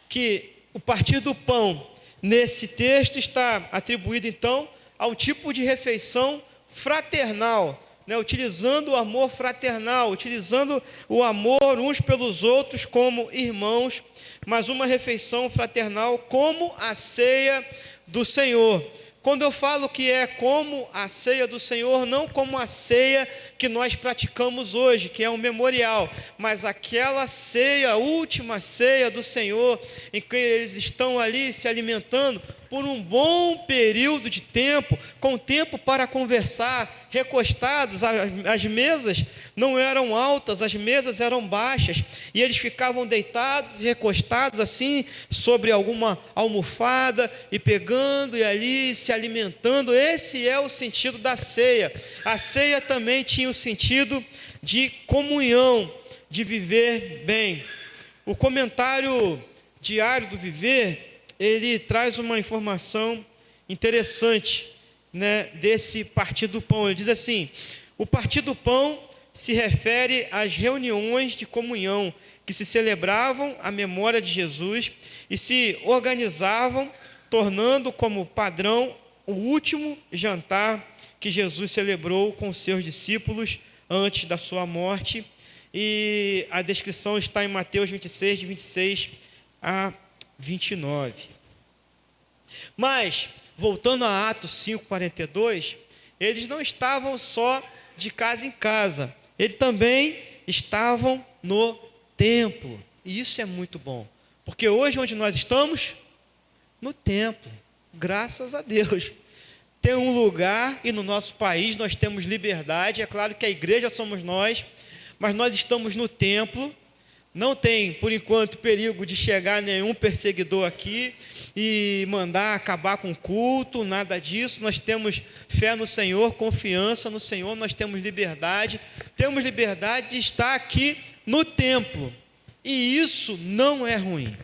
que o partir do pão, nesse texto, está atribuído, então, a um tipo de refeição fraternal, utilizando o amor fraternal, utilizando o amor uns pelos outros como irmãos, mas uma refeição fraternal como a ceia do Senhor. Quando eu falo que é como a ceia do Senhor, não como a ceia que nós praticamos hoje, que é um memorial, mas aquela ceia, a última ceia do Senhor, em que eles estão ali se alimentando por um bom período de tempo, com tempo para conversar, recostados. As mesas não eram altas, as mesas eram baixas, e eles ficavam deitados, recostados assim, sobre alguma almofada, e pegando e ali se alimentando. Esse é o sentido da ceia. A ceia também tinha o sentido de comunhão, de viver bem. O comentário diário do Viver, ele traz uma informação interessante, desse partir do pão. Ele diz assim: o partir do pão se refere às reuniões de comunhão que se celebravam à memória de Jesus e se organizavam, tornando como padrão o último jantar que Jesus celebrou com seus discípulos antes da sua morte. E a descrição está em Mateus 26, de 26 a 29. Mas, voltando a Atos 5:42, eles não estavam só de casa em casa, eles também estavam no templo. E isso é muito bom, porque hoje onde nós estamos? No templo, graças a Deus. Tem um lugar, e no nosso país nós temos liberdade, é claro que a igreja somos nós, mas nós estamos no templo. Não tem, por enquanto, perigo de chegar nenhum perseguidor aqui e mandar acabar com o culto, nada disso. Nós temos fé no Senhor, confiança no Senhor, nós temos liberdade de estar aqui no templo. E isso não é ruim,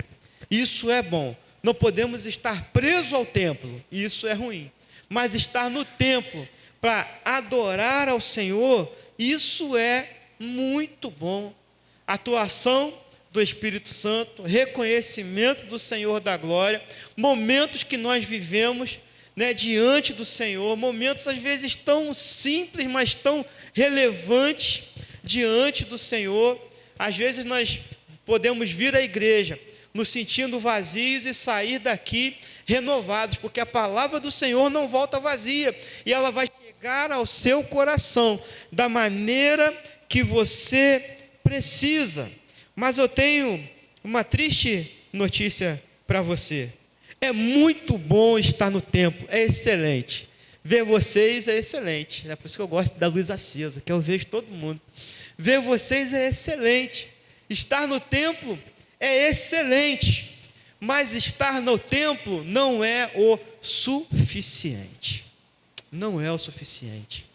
isso é bom. Não podemos estar presos ao templo, isso é ruim. Mas estar no templo para adorar ao Senhor, isso é muito bom. Atuação do Espírito Santo, reconhecimento do Senhor da glória, momentos que nós vivemos, né, diante do Senhor, momentos às vezes tão simples, mas tão relevantes diante do Senhor. Às vezes nós podemos vir à igreja nos sentindo vazios e sair daqui renovados, porque a palavra do Senhor não volta vazia, e ela vai chegar ao seu coração da maneira que você precisa. Mas eu tenho uma triste notícia para você. É muito bom estar no templo, é excelente. Ver vocês é excelente, é por isso que eu gosto da luz acesa, que eu vejo todo mundo. Ver vocês é excelente. Estar no templo é excelente, mas estar no templo não é o suficiente. Não é o suficiente.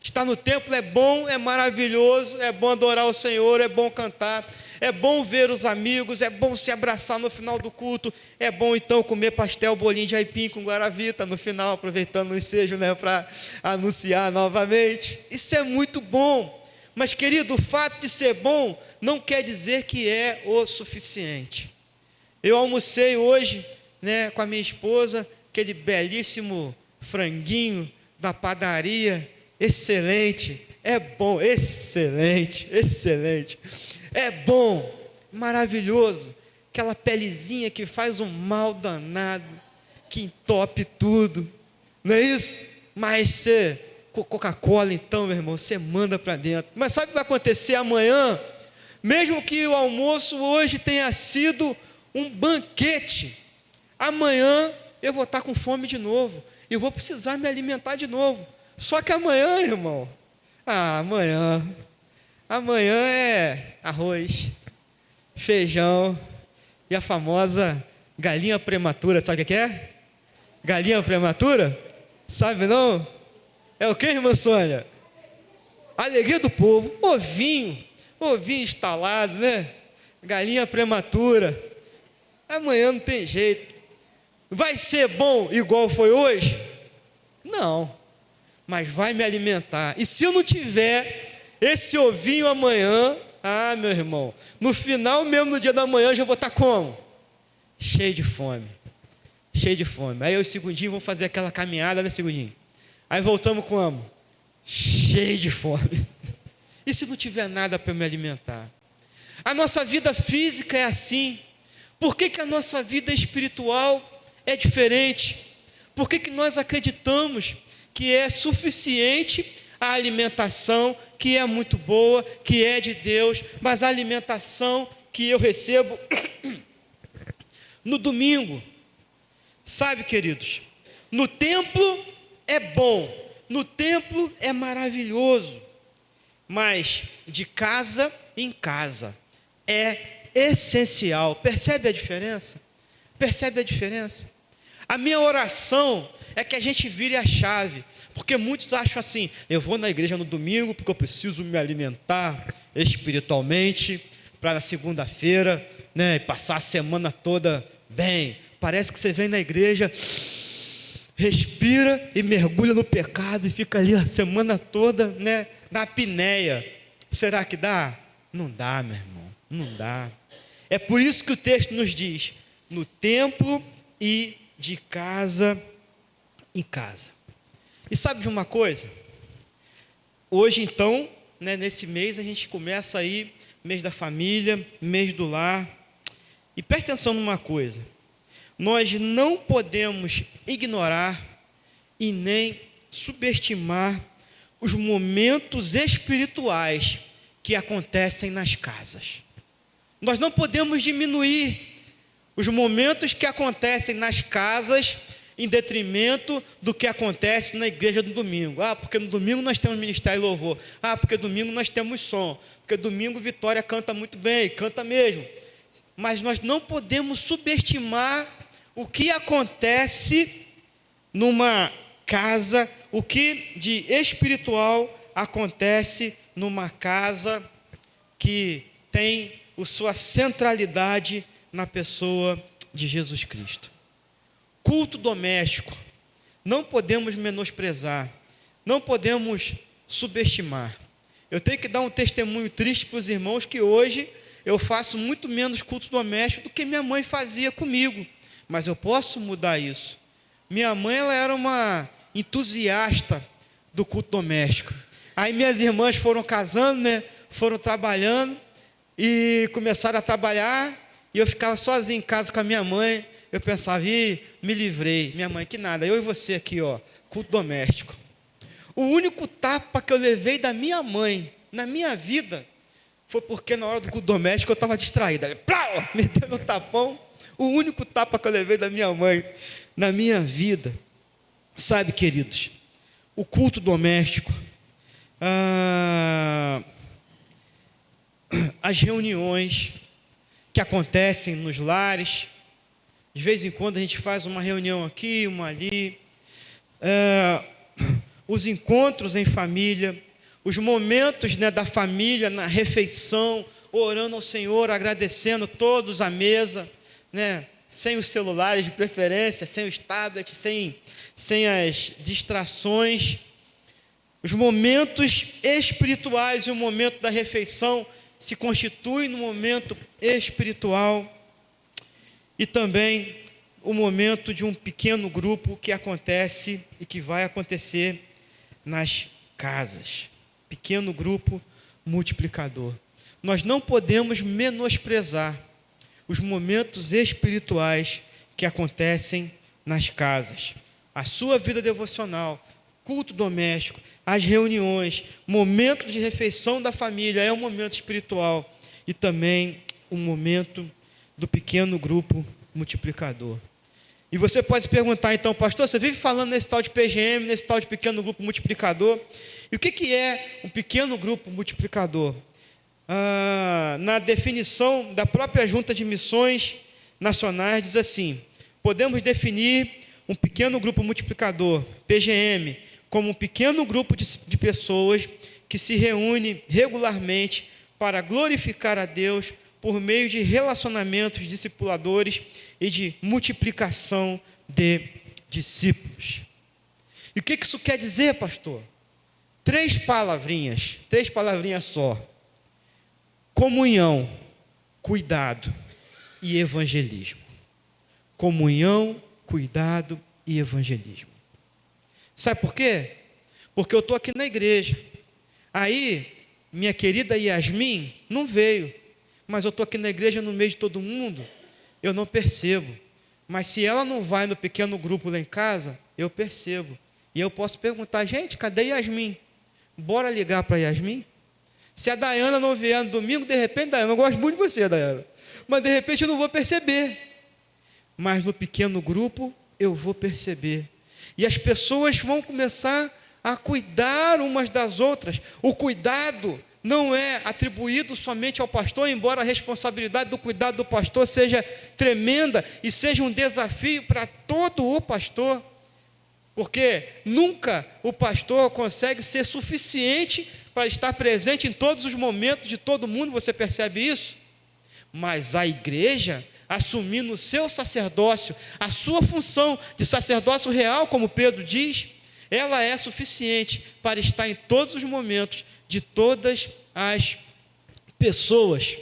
Estar no templo é bom, é maravilhoso, é bom adorar o Senhor, é bom cantar, é bom ver os amigos, é bom se abraçar no final do culto, é bom então comer pastel, bolinho de aipim com guaravita no final, aproveitando o ensejo, né, para anunciar novamente. Isso é muito bom, mas querido, o fato de ser bom não quer dizer que é o suficiente. Eu almocei hoje, né, com a minha esposa, aquele belíssimo franguinho da padaria, excelente, é bom, excelente, excelente, é bom, maravilhoso, aquela pelezinha que faz um mal danado, que entope tudo, não é isso? Mas você, Coca-Cola então, meu irmão, você manda para dentro. Mas sabe o que vai acontecer amanhã? Mesmo que o almoço hoje tenha sido um banquete, amanhã eu vou estar com fome de novo, eu vou precisar me alimentar de novo. Só que amanhã, irmão, amanhã é arroz, feijão e a famosa galinha prematura. Sabe o que é? Galinha prematura? Sabe não? É o que, irmã Sônia? Alegria do povo, ovinho instalado, né? Galinha prematura. Amanhã não tem jeito. Vai ser bom igual foi hoje? Não. Mas vai me alimentar. E se eu não tiver esse ovinho amanhã, meu irmão, no final mesmo, no dia da manhã, eu já vou estar como? Cheio de fome. Aí os segundinhos vão fazer aquela caminhada, né, segundinho? Aí voltamos como? Cheio de fome. E se não tiver nada para me alimentar? A nossa vida física é assim. Por que a nossa vida espiritual é diferente? Por que nós acreditamos que é suficiente a alimentação, que é muito boa, que é de Deus, mas a alimentação que eu recebo no domingo? Sabe, queridos, no templo é bom, no templo é maravilhoso, mas de casa em casa é essencial. Percebe a diferença? Percebe a diferença? A minha oração é que a gente vire a chave, porque muitos acham assim: eu vou na igreja no domingo porque eu preciso me alimentar espiritualmente para na segunda-feira, né, passar a semana toda bem. Parece que você vem na igreja, respira e mergulha no pecado e fica ali a semana toda, né, na apneia. Será que dá? Não dá, meu irmão, não dá. É por isso que o texto nos diz: no templo e de casa em casa. E sabe de uma coisa? Hoje então, né, nesse mês a gente começa aí, mês da família, mês do lar. E preste atenção numa coisa: nós não podemos ignorar e nem subestimar os momentos espirituais que acontecem nas casas. Nós não podemos diminuir os momentos que acontecem nas casas em detrimento do que acontece na igreja no domingo. Porque no domingo nós temos ministério e louvor. Porque domingo nós temos som. Porque domingo Vitória canta muito bem, canta mesmo. Mas nós não podemos subestimar o que acontece numa casa, o que de espiritual acontece numa casa que tem a sua centralidade na pessoa de Jesus Cristo. Culto doméstico, não podemos menosprezar, não podemos subestimar. Eu tenho que dar um testemunho triste para os irmãos que hoje eu faço muito menos culto doméstico do que minha mãe fazia comigo, mas eu posso mudar isso. Minha mãe, ela era uma entusiasta do culto doméstico. Aí minhas irmãs foram casando, foram trabalhando e começaram a trabalhar, e eu ficava sozinho em casa com a minha mãe. Eu pensava, me livrei. Minha mãe, que nada, eu e você aqui, culto doméstico. O único tapa que eu levei da minha mãe na minha vida foi porque na hora do culto doméstico eu estava distraído. Ela, me deu no tapão. O único tapa que eu levei da minha mãe na minha vida. Sabe, queridos, o culto doméstico, as reuniões que acontecem nos lares, de vez em quando a gente faz uma reunião aqui, uma ali, os encontros em família, os momentos da família na refeição, orando ao Senhor, agradecendo todos à mesa, sem os celulares de preferência, sem os tablets, sem as distrações. Os momentos espirituais e o momento da refeição se constituem no momento espiritual. E também o momento de um pequeno grupo que acontece e que vai acontecer nas casas. Pequeno grupo multiplicador. Nós não podemos menosprezar os momentos espirituais que acontecem nas casas. A sua vida devocional, culto doméstico, as reuniões, momento de refeição da família é um momento espiritual. E também um momento do pequeno grupo multiplicador. E você pode se perguntar, então, pastor, você vive falando nesse tal de PGM, nesse tal de pequeno grupo multiplicador, e o que é um pequeno grupo multiplicador? Na definição da própria Junta de Missões Nacionais, diz assim: podemos definir um pequeno grupo multiplicador, PGM, como um pequeno grupo de pessoas que se reúne regularmente para glorificar a Deus por meio de relacionamentos discipuladores e de multiplicação de discípulos. E o que isso quer dizer, pastor? 3 palavrinhas só: comunhão, cuidado e evangelismo. Comunhão, cuidado e evangelismo. Sabe por quê? Porque eu estou aqui na igreja. Aí, minha querida Yasmin não veio, mas eu estou aqui na igreja no meio de todo mundo, eu não percebo. Mas se ela não vai no pequeno grupo lá em casa, eu percebo. E eu posso perguntar, gente, cadê Yasmin? Bora ligar para Yasmin? Se a Dayana não vier no domingo, de repente, Dayana, eu gosto muito de você, Dayana, mas de repente eu não vou perceber. Mas no pequeno grupo, eu vou perceber. E as pessoas vão começar a cuidar umas das outras. O cuidado não é atribuído somente ao pastor, embora a responsabilidade do cuidado do pastor seja tremenda e seja um desafio para todo o pastor, porque nunca o pastor consegue ser suficiente para estar presente em todos os momentos de todo mundo, você percebe isso? Mas a igreja, assumindo o seu sacerdócio, a sua função de sacerdócio real, como Pedro diz, ela é suficiente para estar em todos os momentos de todas as pessoas,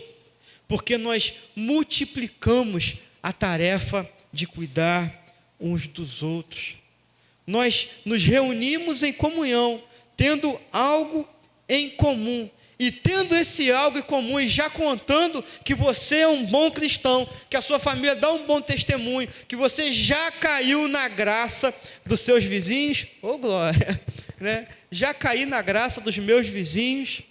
porque nós multiplicamos a tarefa de cuidar uns dos outros. Nós nos reunimos em comunhão, tendo algo em comum, E tendo esse algo em comum e já contando que você é um bom cristão, que a sua família dá um bom testemunho, que você já caiu na graça dos seus vizinhos, ô glória, né? Já caí na graça dos meus vizinhos,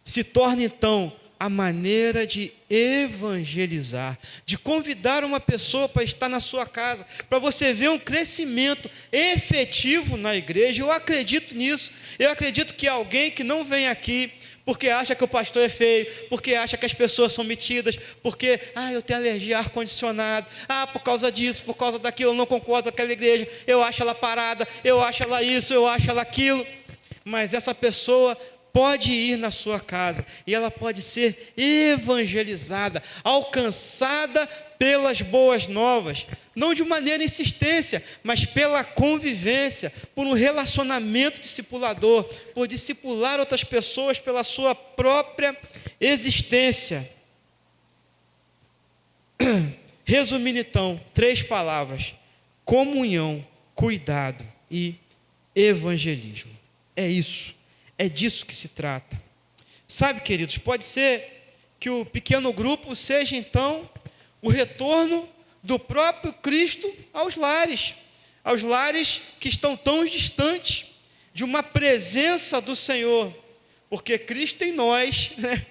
se torna então a maneira de evangelizar, de convidar uma pessoa para estar na sua casa, para você ver um crescimento efetivo na igreja. Eu acredito nisso. Eu acredito que alguém que não vem aqui porque acha que o pastor é feio, porque acha que as pessoas são metidas, porque, eu tenho alergia a ar-condicionado, por causa disso, por causa daquilo, eu não concordo com aquela igreja, eu acho ela parada, eu acho ela isso, eu acho ela aquilo. Mas essa pessoa pode ir na sua casa e ela pode ser evangelizada, alcançada pelas boas novas, não de maneira insistência, mas pela convivência, por um relacionamento discipulador, por discipular outras pessoas pela sua própria existência. Resumindo então, 3 palavras: comunhão, cuidado e evangelismo. É isso. É disso que se trata. Sabe, queridos, pode ser que o pequeno grupo seja, então, o retorno do próprio Cristo aos lares que estão tão distantes de uma presença do Senhor, porque Cristo em nós, né,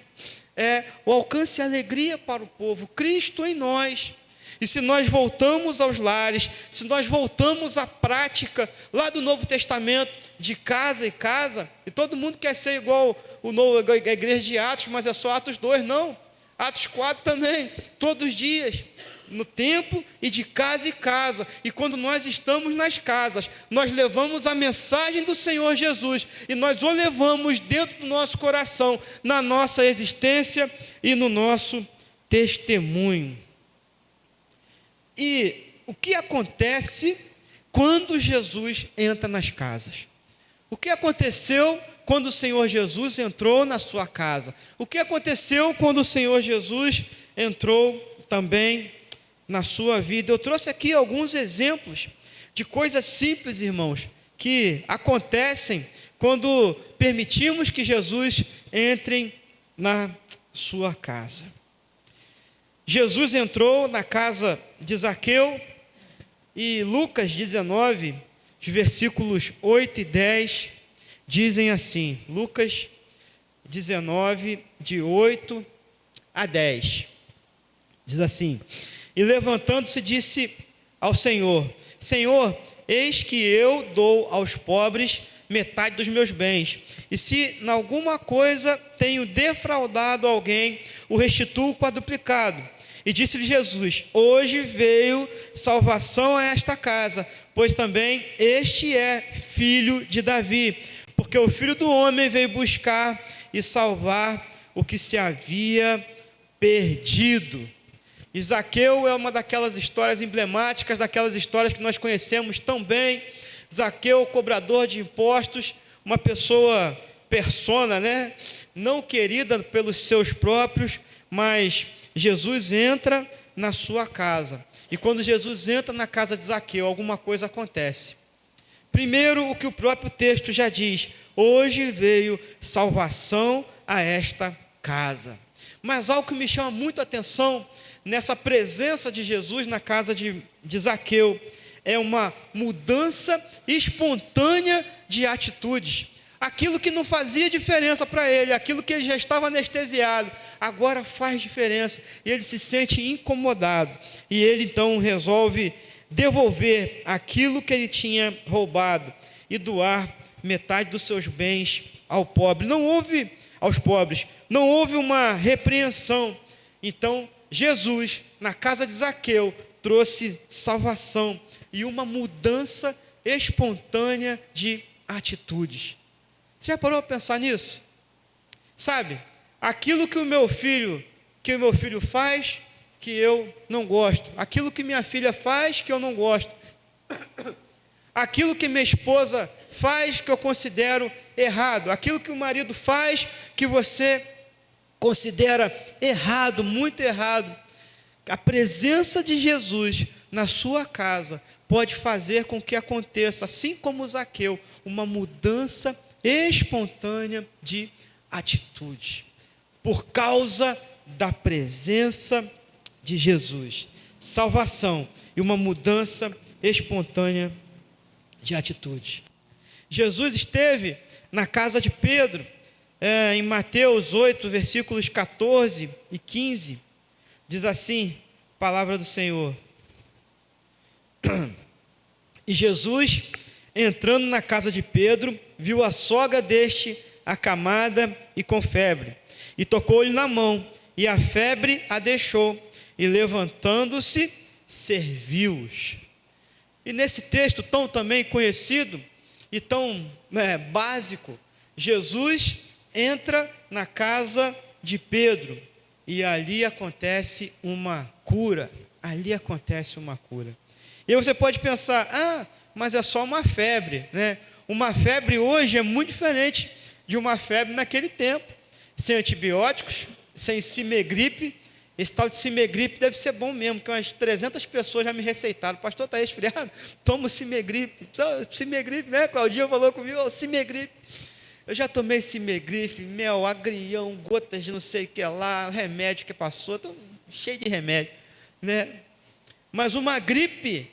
é o alcance e alegria para o povo, Cristo em nós. E se nós voltamos aos lares, se nós voltamos à prática lá do Novo Testamento, de casa em casa, e todo mundo quer ser igual a igreja de Atos, mas é só Atos 2, não. Atos 4 também, todos os dias, no templo e de casa em casa. E quando nós estamos nas casas, nós levamos a mensagem do Senhor Jesus, e nós o levamos dentro do nosso coração, na nossa existência e no nosso testemunho. E o que acontece quando Jesus entra nas casas? O que aconteceu quando o Senhor Jesus entrou na sua casa? O que aconteceu quando o Senhor Jesus entrou também na sua vida? Eu trouxe aqui alguns exemplos de coisas simples, irmãos, que acontecem quando permitimos que Jesus entre na sua casa. Jesus entrou na casa de Zaqueu, e Lucas 19, os versículos 8 e 10, dizem assim, Lucas 19, de 8 a 10, diz assim: e levantando-se disse ao Senhor: Senhor, eis que eu dou aos pobres metade dos meus bens, e se em alguma coisa tenho defraudado alguém, o restituo quadruplicado. E disse-lhe Jesus: hoje veio salvação a esta casa, pois também este é filho de Davi, porque o Filho do Homem veio buscar e salvar o que se havia perdido. E Zaqueu é uma daquelas histórias emblemáticas, daquelas histórias que nós conhecemos tão bem. Zaqueu, cobrador de impostos, uma pessoa persona, né? Não querida pelos seus próprios, mas Jesus entra na sua casa. E quando Jesus entra na casa de Zaqueu, alguma coisa acontece. Primeiro, o que o próprio texto já diz: hoje veio salvação a esta casa. Mas algo que me chama muito a atenção nessa presença de Jesus na casa de Zaqueu é uma mudança espontânea de atitudes. Aquilo que não fazia diferença para ele, aquilo que ele já estava anestesiado, agora faz diferença, e ele se sente incomodado, e ele então resolve devolver aquilo que ele tinha roubado, e doar metade dos seus bens ao pobre. Aos pobres, não houve uma repreensão. Então Jesus, na casa de Zaqueu, trouxe salvação, e uma mudança espontânea de atitudes. Você já parou para pensar nisso? Sabe, aquilo que o meu filho faz, que eu não gosto. Aquilo que minha filha faz, que eu não gosto. Aquilo que minha esposa faz, que eu considero errado. Aquilo que o marido faz, que você considera errado, muito errado. A presença de Jesus na sua casa pode fazer com que aconteça, assim como Zaqueu, uma mudança espontânea de atitude, por causa da presença de Jesus. Salvação e uma mudança espontânea de atitude. Jesus esteve na casa de Pedro, em Mateus 8, versículos 14 e 15, diz assim, palavra do Senhor. E Jesus, entrando na casa de Pedro, viu a sogra deste acamada e com febre, e tocou-lhe na mão, e a febre a deixou, e levantando-se, serviu-os. E nesse texto tão também conhecido e tão básico, Jesus entra na casa de Pedro e ali acontece uma cura. Ali acontece uma cura. E aí você pode pensar, mas é só uma febre, né? Uma febre hoje é muito diferente de uma febre naquele tempo, sem antibióticos, sem cimegripe. Esse tal de cimegripe deve ser bom mesmo, porque umas 300 pessoas já me receitaram. O pastor está resfriado? Toma o cimegripe. Cimegripe, né? Claudinha falou comigo, cimegripe. Eu já tomei cimegripe, mel, agrião, gotas de não sei o que lá, remédio que passou, tô cheio de remédio, né? Mas uma gripe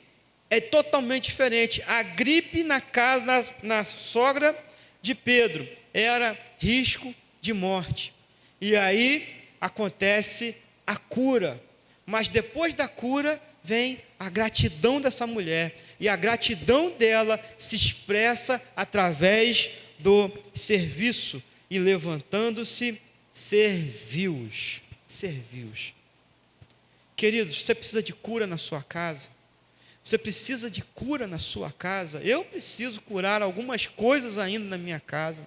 é totalmente diferente. A gripe na casa, na sogra de Pedro, era risco de morte. E aí acontece a cura, mas depois da cura vem a gratidão dessa mulher, e a gratidão dela se expressa através do serviço, e levantando-se, serviu-os. Queridos, você precisa de cura na sua casa, você precisa de cura na sua casa, eu preciso curar algumas coisas ainda na minha casa.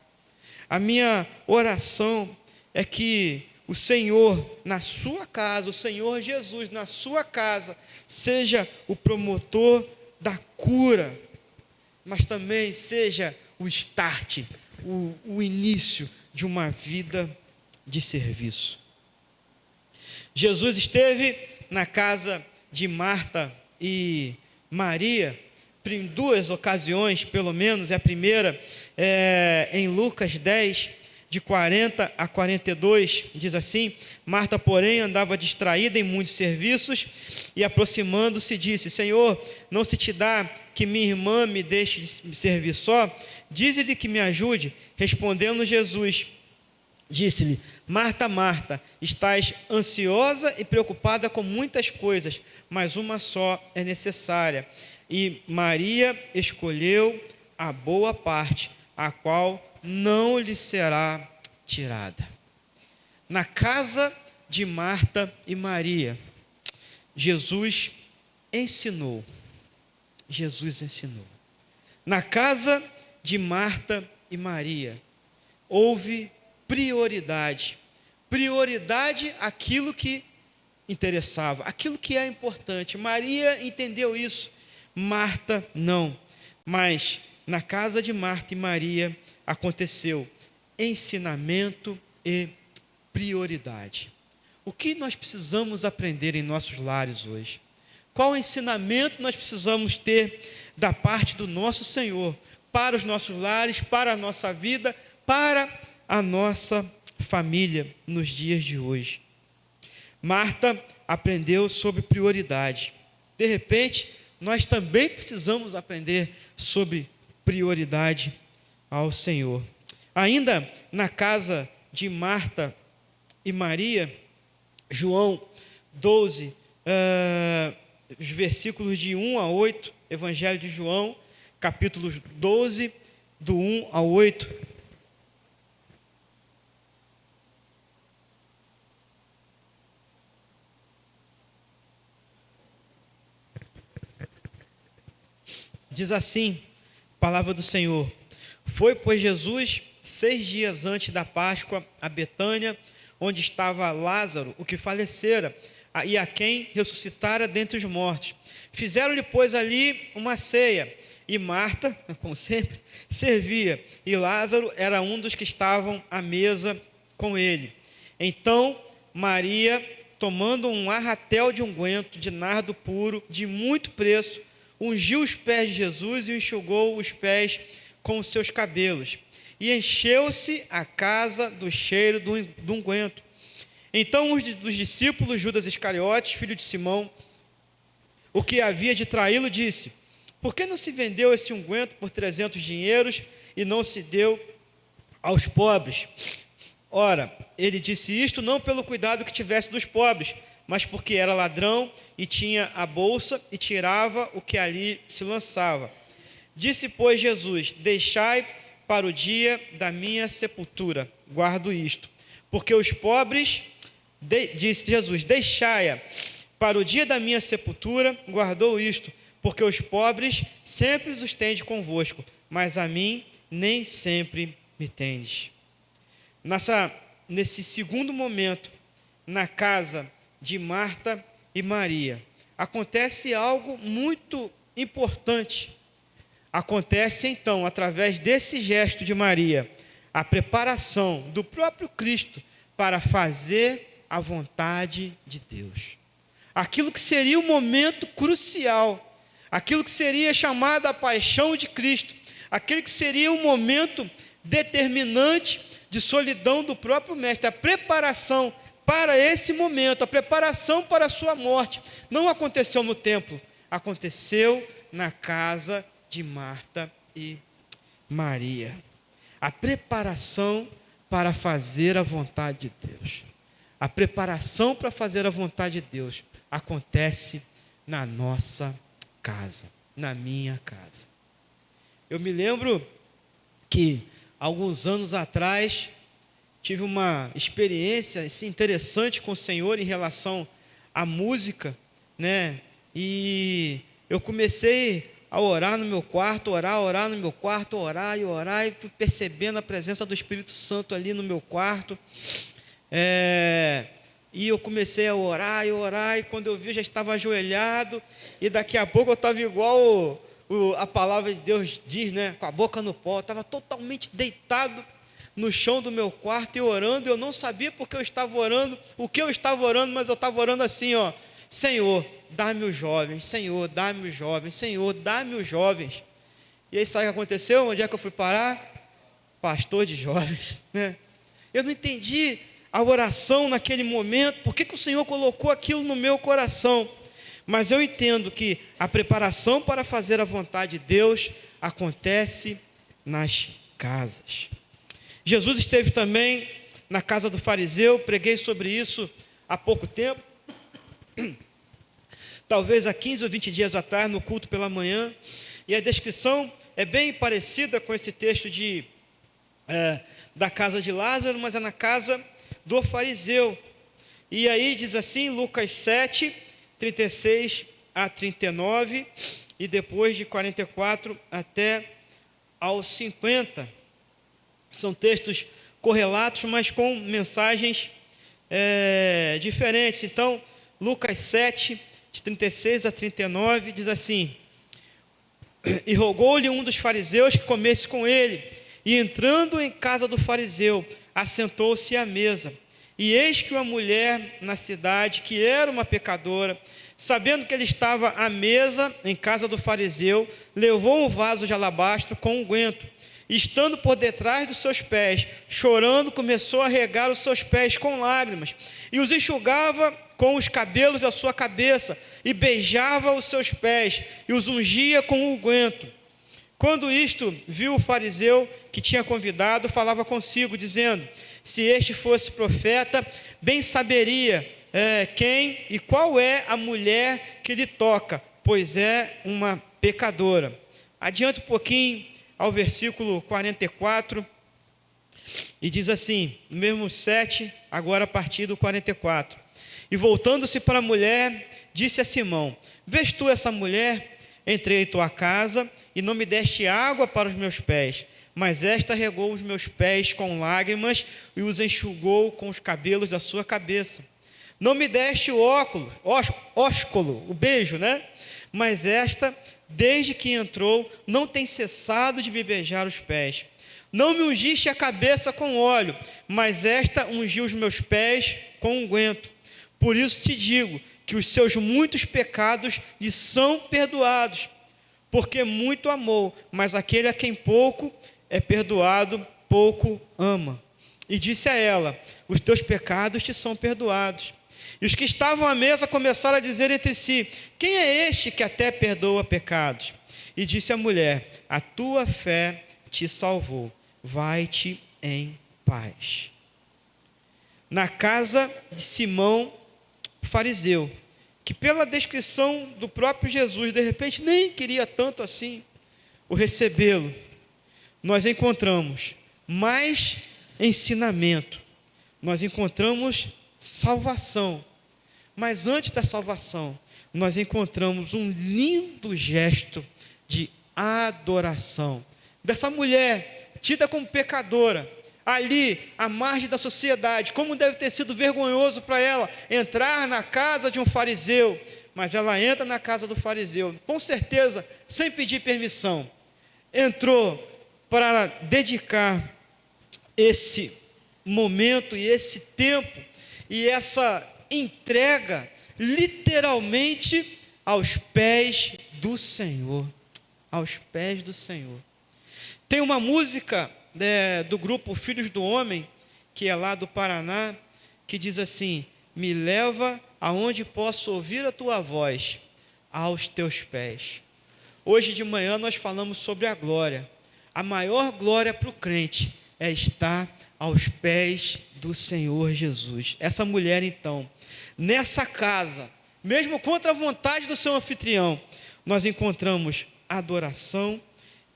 A minha oração é que o Senhor na sua casa, o Senhor Jesus na sua casa, seja o promotor da cura, mas também seja o start, o início de uma vida de serviço. Jesus esteve na casa de Marta e Maria, em duas ocasiões, pelo menos. A primeira em Lucas 10, de 40 a 42, diz assim: Marta, porém, andava distraída em muitos serviços, e aproximando-se, disse: Senhor, não se te dá que minha irmã me deixe de servir só? Dize-lhe que me ajude. Respondendo Jesus, disse-lhe: Marta, Marta, estás ansiosa e preocupada com muitas coisas, mas uma só é necessária. E Maria escolheu a boa parte, a qual não lhe será tirada. Na casa de Marta e Maria, Jesus ensinou. Na casa de Marta e Maria, houve prioridade àquilo que interessava, aquilo que é importante. Maria entendeu isso, Marta não. Mas na casa de Marta e Maria aconteceu ensinamento e prioridade. O que nós precisamos aprender em nossos lares hoje? Qual ensinamento nós precisamos ter da parte do nosso Senhor para os nossos lares, para a nossa vida, para a nossa família nos dias de hoje? Marta aprendeu sobre prioridade. De repente, nós também precisamos aprender sobre prioridade ao Senhor. Ainda na casa de Marta e Maria, João 12, os versículos de 1 a 8, Evangelho de João, capítulo 12, do 1 ao 8. Diz assim, palavra do Senhor: Foi, pois, Jesus 6 dias antes da Páscoa a Betânia, onde estava Lázaro, o que falecera, e a quem ressuscitara dentre os mortos. Fizeram-lhe, pois, ali uma ceia, e Marta, como sempre, servia, e Lázaro era um dos que estavam à mesa com ele. Então Maria, tomando um arratel de unguento de nardo puro, de muito preço, ungiu os pés de Jesus e enxugou os pés com os seus cabelos, e encheu-se a casa do cheiro do unguento. Então dos discípulos, Judas Iscariotes, filho de Simão, o que havia de traí-lo, disse: por que não se vendeu esse unguento por 300 dinheiros e não se deu aos pobres? Ora, ele disse isto não pelo cuidado que tivesse dos pobres, mas porque era ladrão e tinha a bolsa e tirava o que ali se lançava. Disse, pois, Jesus: deixai para o dia da minha sepultura, guardo isto, porque os pobres, disse Jesus, deixai-a para o dia da minha sepultura, guardou isto, porque os pobres sempre os tendes convosco, mas a mim nem sempre me tendes. Nesse segundo momento, na casa de Marta e Maria, acontece algo muito importante. Acontece então, através desse gesto de Maria, a preparação do próprio Cristo para fazer a vontade de Deus. Aquilo que seria o momento crucial, aquilo que seria chamado a paixão de Cristo, aquele que seria um momento determinante de solidão do próprio Mestre, a preparação para esse momento, a preparação para a sua morte, não aconteceu no templo, aconteceu na casa de Marta e Maria. A preparação para fazer a vontade de Deus. A preparação para fazer a vontade de Deus acontece na nossa casa, na minha casa. Eu me lembro que, alguns anos atrás, tive uma experiência assim, interessante com o Senhor em relação à música, né? E eu comecei a orar no meu quarto, orar no meu quarto, orar, e fui percebendo a presença do Espírito Santo ali no meu quarto. E eu comecei a orar, e quando eu vi, eu já estava ajoelhado, e daqui a pouco eu estava igual a palavra de Deus diz, né? Com a boca no pó, eu estava totalmente deitado no chão do meu quarto e orando. Eu não sabia porque eu estava orando, o que eu estava orando, mas eu estava orando assim, ó: Senhor, dá-me os jovens, Senhor, dá-me os jovens, Senhor, dá-me os jovens. E aí sabe o que aconteceu? Onde é que eu fui parar? Pastor de jovens, né? Eu não entendi a oração naquele momento, por que o Senhor colocou aquilo no meu coração? Mas eu entendo que a preparação para fazer a vontade de Deus acontece nas casas. Jesus esteve também na casa do fariseu, preguei sobre isso há pouco tempo, talvez há 15 ou 20 dias atrás, no culto pela manhã, e a descrição é bem parecida com esse texto da casa de Lázaro, mas é na casa do fariseu. E aí diz assim, Lucas 7, 36 a 39, e depois de 44 até aos 50. São textos correlatos, mas com mensagens diferentes. Então, Lucas 7, de 36 a 39, diz assim: e rogou-lhe um dos fariseus que comesse com ele, e entrando em casa do fariseu, assentou-se à mesa. E eis que uma mulher na cidade, que era uma pecadora, sabendo que ele estava à mesa em casa do fariseu, levou um vaso de alabastro com unguento, e estando por detrás dos seus pés, chorando, começou a regar os seus pés com lágrimas, e os enxugava com os cabelos da sua cabeça, e beijava os seus pés, e os ungia com unguento. Quando isto viu o fariseu que tinha convidado, falava consigo, dizendo: se este fosse profeta, bem saberia quem e qual é a mulher que lhe toca, pois é uma pecadora. Adianta um pouquinho ao versículo 44, e diz assim, no mesmo 7, agora a partir do 44. E voltando-se para a mulher, disse a Simão: vês tu essa mulher? Entrei em tua casa e não me deste água para os meus pés, mas esta regou os meus pés com lágrimas e os enxugou com os cabelos da sua cabeça. Não me deste o ósculo, o beijo, né? Mas esta, desde que entrou, não tem cessado de me beijar os pés. Não me ungiste a cabeça com óleo, mas esta ungiu os meus pés com unguento. Por isso te digo que os seus muitos pecados lhe são perdoados, porque muito amou, mas aquele a quem pouco é perdoado, pouco ama. E disse a ela: os teus pecados te são perdoados. E os que estavam à mesa começaram a dizer entre si: quem é este que até perdoa pecados? E disse a mulher: a tua fé te salvou, vai-te em paz. Na casa de Simão, fariseu, que pela descrição do próprio Jesus, de repente nem queria tanto assim o recebê-lo, nós encontramos mais ensinamento, nós encontramos salvação. Mas antes da salvação, nós encontramos um lindo gesto de adoração dessa mulher tida como pecadora, ali à margem da sociedade. Como deve ter sido vergonhoso para ela entrar na casa de um fariseu, mas ela entra na casa do fariseu, com certeza, sem pedir permissão. Entrou para dedicar esse momento e esse tempo e essa entrega literalmente aos pés do Senhor, aos pés do Senhor. Tem uma música do grupo Filhos do Homem, que é lá do Paraná, que diz assim: me leva aonde posso ouvir a tua voz, aos teus pés. Hoje de manhã nós falamos sobre a glória. A maior glória para o crente é estar aos pés do Senhor Jesus. Essa mulher, então, nessa casa, mesmo contra a vontade do seu anfitrião, nós encontramos adoração,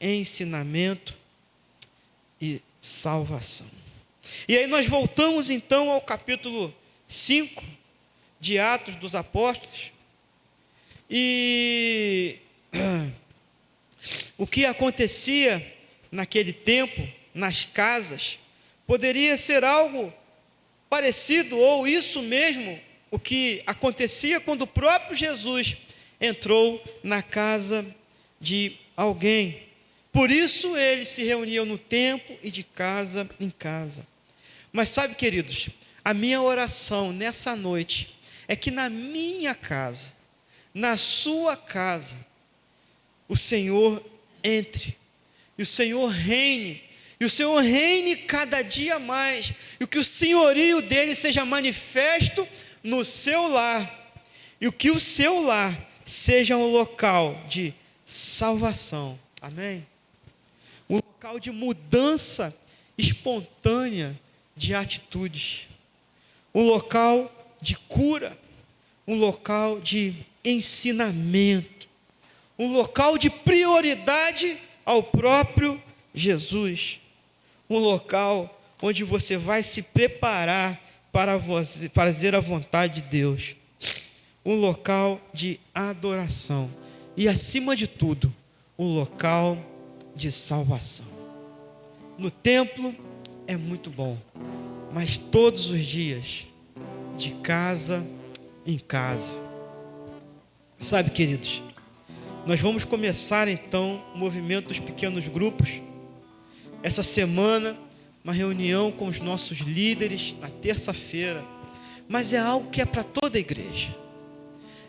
ensinamento e salvação. E aí nós voltamos então ao capítulo 5 de Atos dos Apóstolos, e o que acontecia naquele tempo, nas casas, poderia ser algo parecido, ou isso mesmo, o que acontecia quando o próprio Jesus entrou na casa de alguém. Por isso eles se reuniam no templo e de casa em casa. Mas sabe, queridos, a minha oração nessa noite é que na minha casa, na sua casa, o Senhor entre, e o Senhor reine, e o Senhor reine cada dia mais, e que o senhorio dele seja manifesto no seu lar, e que o seu lar seja um local de salvação, amém? Um local de mudança espontânea de atitudes, um local de cura, um local de ensinamento, um local de prioridade ao próprio Jesus, um local onde você vai se preparar para fazer a vontade de Deus, um local de adoração e, acima de tudo, um local de salvação. No templo é muito bom, mas todos os dias, de casa em casa. Sabe, queridos, nós vamos começar então o movimento dos pequenos grupos. Essa semana, uma reunião com os nossos líderes na terça-feira, mas é algo que é para toda a igreja.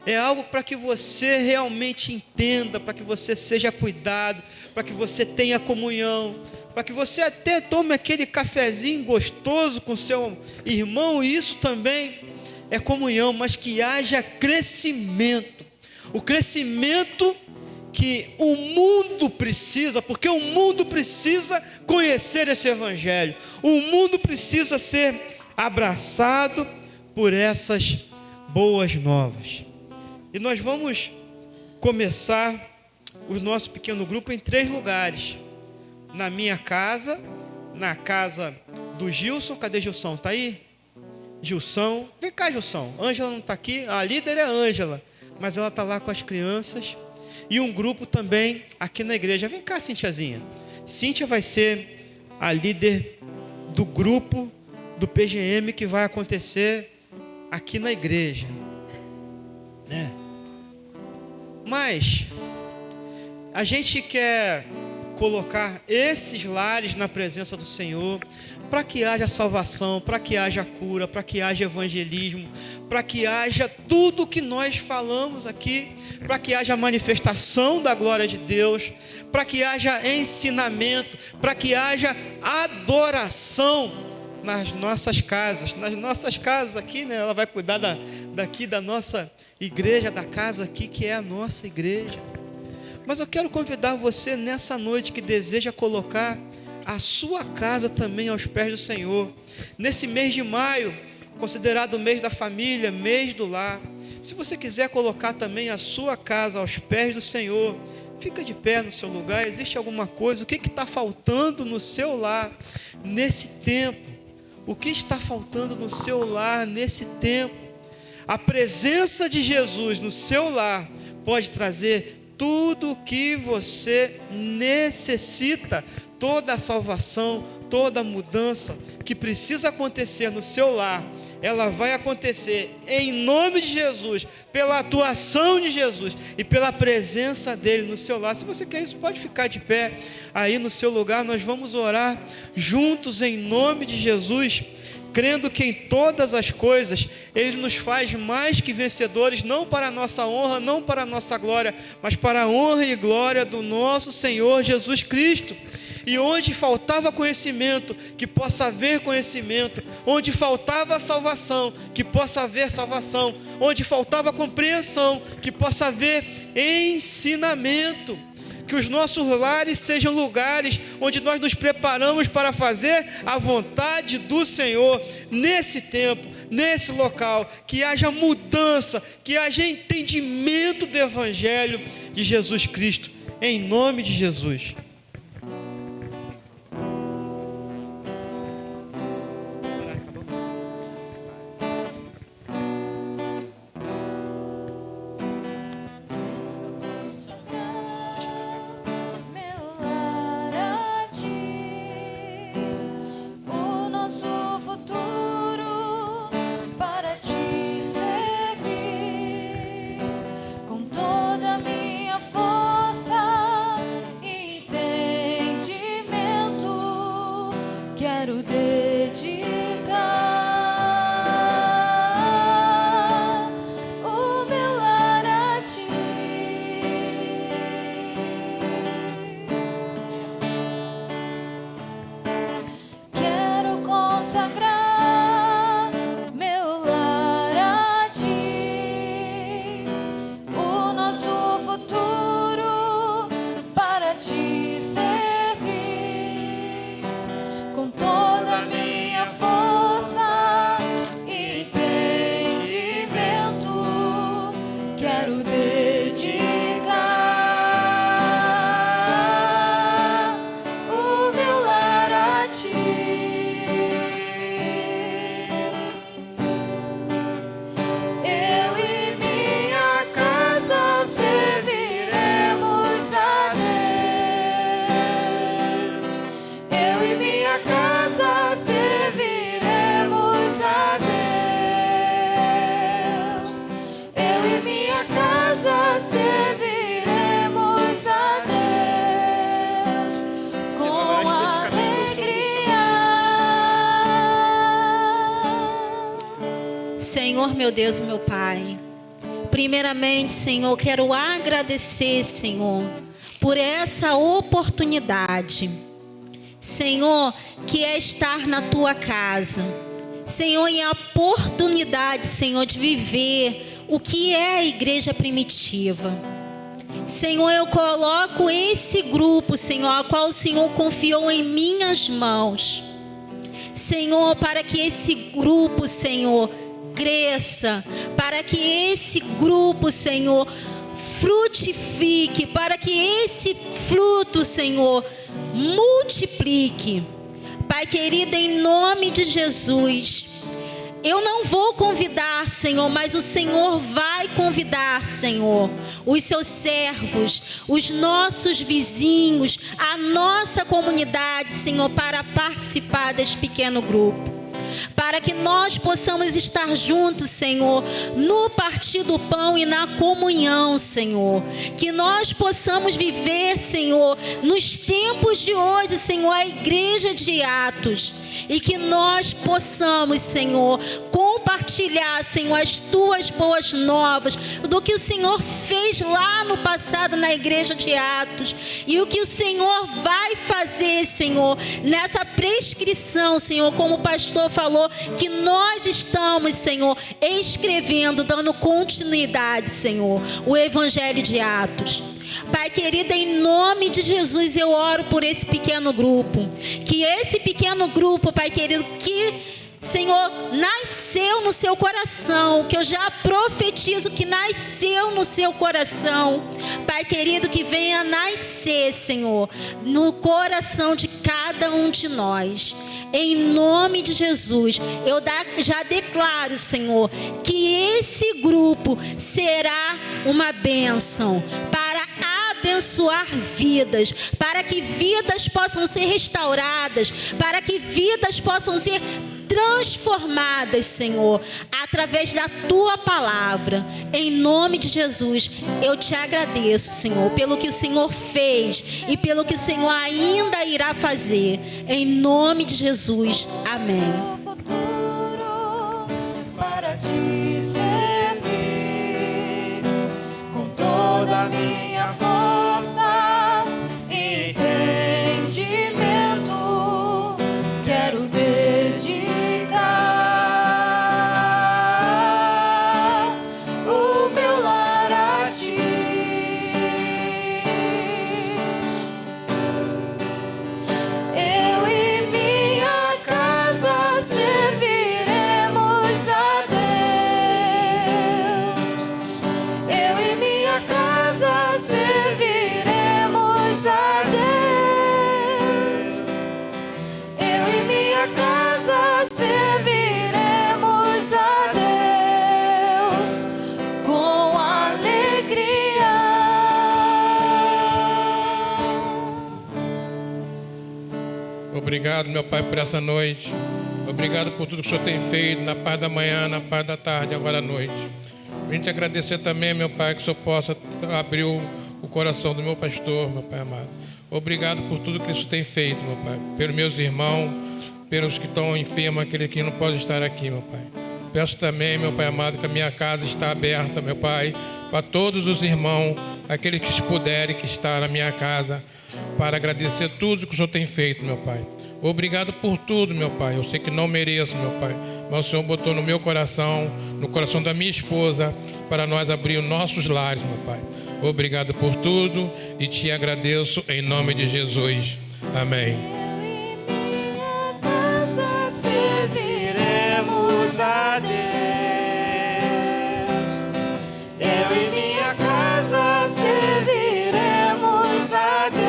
É algo para que você realmente entenda, para que você seja cuidado, para que você tenha comunhão, para que você até tome aquele cafezinho gostoso com seu irmão. Isso também é comunhão, mas que haja crescimento. O crescimento que o mundo precisa, porque o mundo precisa conhecer esse evangelho. O mundo precisa ser abraçado por essas boas novas. E nós vamos começar o nosso pequeno grupo em 3 lugares. Na minha casa, na casa do Gilson. Cadê Gilson? Está aí? Gilson, vem cá, Gilson. Ângela não está aqui, a líder é a Ângela, mas ela está lá com as crianças. E um grupo também aqui na igreja. Vem cá, Cintiazinha. Cíntia vai ser a líder do grupo do PGM que vai acontecer aqui na igreja, né? Mas a gente quer colocar esses lares na presença do Senhor, para que haja salvação, para que haja cura, para que haja evangelismo, para que haja tudo o que nós falamos aqui, para que haja manifestação da glória de Deus, para que haja ensinamento, para que haja adoração nas nossas casas aqui, né? Ela vai cuidar daqui da nossa igreja, da casa aqui que é a nossa igreja. Mas eu quero convidar você nessa noite que deseja colocar a sua casa também aos pés do Senhor. Nesse mês de maio, considerado o mês da família, mês do lar, se você quiser colocar também a sua casa aos pés do Senhor, fica de pé no seu lugar. Existe alguma coisa? O que está faltando no seu lar nesse tempo? O que está faltando no seu lar nesse tempo? A presença de Jesus no seu lar pode trazer tudo o que você necessita, toda a salvação, toda a mudança que precisa acontecer no seu lar, ela vai acontecer em nome de Jesus, pela atuação de Jesus e pela presença dele no seu lar. Se você quer isso, pode ficar de pé aí no seu lugar. Nós vamos orar juntos em nome de Jesus, crendo que em todas as coisas Ele nos faz mais que vencedores, não para a nossa honra, não para a nossa glória, mas para a honra e glória do nosso Senhor Jesus Cristo. E onde faltava conhecimento, que possa haver conhecimento. Onde faltava salvação, que possa haver salvação. Onde faltava compreensão, que possa haver ensinamento. Que os nossos lares sejam lugares onde nós nos preparamos para fazer a vontade do Senhor nesse tempo, nesse local. Que haja mudança, que haja entendimento do Evangelho de Jesus Cristo, em nome de Jesus. Quero dedicar o meu lar a ti. Quero consagrar meu lar a ti, o nosso futuro para te servir. Com toda a minha força e entendimento, quero dedicar o meu lar a ti. Eu e minha casa serviremos a Deus. Eu e minha casa serviremos a Deus. Eu e minha casa serviremos a Deus com alegria. Senhor, meu Deus, meu Pai, primeiramente, Senhor, quero agradecer, Senhor, por essa oportunidade, Senhor, que é estar na Tua casa, Senhor, e a oportunidade, Senhor, de viver o que é a igreja primitiva. Senhor, eu coloco esse grupo, Senhor, a qual o Senhor confiou em minhas mãos, Senhor, para que esse grupo, Senhor, cresça, para que esse grupo, Senhor, frutifique, para que esse fruto, Senhor, multiplique. Pai querido, em nome de Jesus, eu não vou convidar, Senhor, mas o Senhor vai convidar, Senhor, os seus servos, os nossos vizinhos, a nossa comunidade, Senhor, para participar deste pequeno grupo. Pai, para que nós possamos estar juntos, Senhor, no partir do pão e na comunhão, Senhor. Que nós possamos viver, Senhor, nos tempos de hoje, Senhor, a igreja de Atos. E que nós possamos, Senhor, compartilhar, Senhor, as tuas boas novas, do que o Senhor fez lá no passado na igreja de Atos, e o que o Senhor vai fazer, Senhor, nessa prescrição, Senhor, como o pastor falou, que nós estamos, Senhor, escrevendo, dando continuidade, Senhor, o Evangelho de Atos. Pai querido, em nome de Jesus eu oro por esse pequeno grupo, que esse pequeno grupo, Pai querido, que, Senhor, nasceu no seu coração, que eu já profetizo que nasceu no seu coração, Pai querido, que venha nascer, Senhor, no coração de cada um de nós. Em nome de Jesus, eu já declaro, Senhor, que esse grupo será uma bênção para abençoar vidas, para que vidas possam ser restauradas, para que vidas possam ser transformadas, Senhor, através da Tua palavra. Em nome de Jesus, eu Te agradeço, Senhor, pelo que o Senhor fez e pelo que o Senhor ainda irá fazer. Em nome de Jesus, amém. Sou futuro para Te servir com toda a minha força e entendimento. Quero dedicar o meu lar a Ti. Eu e minha casa serviremos a Deus. Eu e minha casa serviremos a Deus. Eu e minha casa serviremos a Deus com alegria. Obrigado, meu Pai, por essa noite. Obrigado por tudo que o Senhor tem feito na parte da manhã, na parte da tarde, agora à noite. Vim te agradecer também, meu Pai, que o Senhor possa abrir o coração do meu pastor, meu Pai amado. Obrigado por tudo que isso tem feito, meu Pai. Pelos meus irmãos, pelos que estão enfermos, aqueles que não podem estar aqui, meu Pai. Peço também, meu Pai amado, que a minha casa está aberta, meu Pai, para todos os irmãos, aqueles que puderem, que estão na minha casa, para agradecer tudo que o Senhor tem feito, meu Pai. Obrigado por tudo, meu Pai. Eu sei que não mereço, meu Pai, mas o Senhor botou no meu coração, no coração da minha esposa, para nós abrir os nossos lares, meu Pai. Obrigado por tudo e te agradeço em nome de Jesus. Amém. Eu e minha casa serviremos a Deus. Eu e minha casa serviremos a Deus.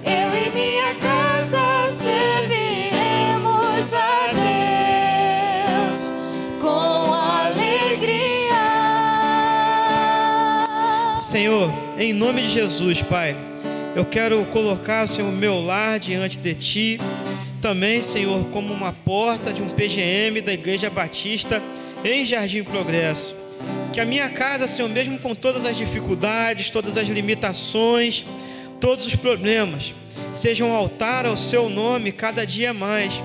Eu e minha casa serviremos a Deus com alegria. Senhor, em nome de Jesus, Pai, eu quero colocar, Senhor, o meu lar diante de Ti, também, Senhor, como uma porta de um PGM da Igreja Batista em Jardim Progresso. Que a minha casa, Senhor, mesmo com todas as dificuldades, todas as limitações, todos os problemas, seja um altar ao Seu nome cada dia mais.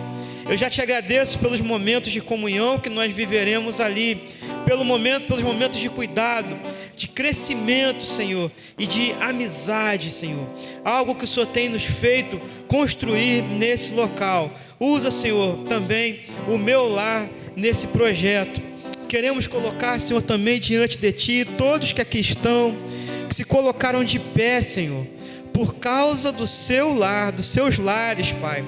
Eu já Te agradeço pelos momentos de comunhão que nós viveremos ali, pelos momentos de cuidado, de crescimento, Senhor, e de amizade, Senhor. Algo que o Senhor tem nos feito construir nesse local. Usa, Senhor, também o meu lar nesse projeto. Queremos colocar, Senhor, também diante de Ti todos que aqui estão, que se colocaram de pé, Senhor, por causa do seu lar, dos seus lares, Pai.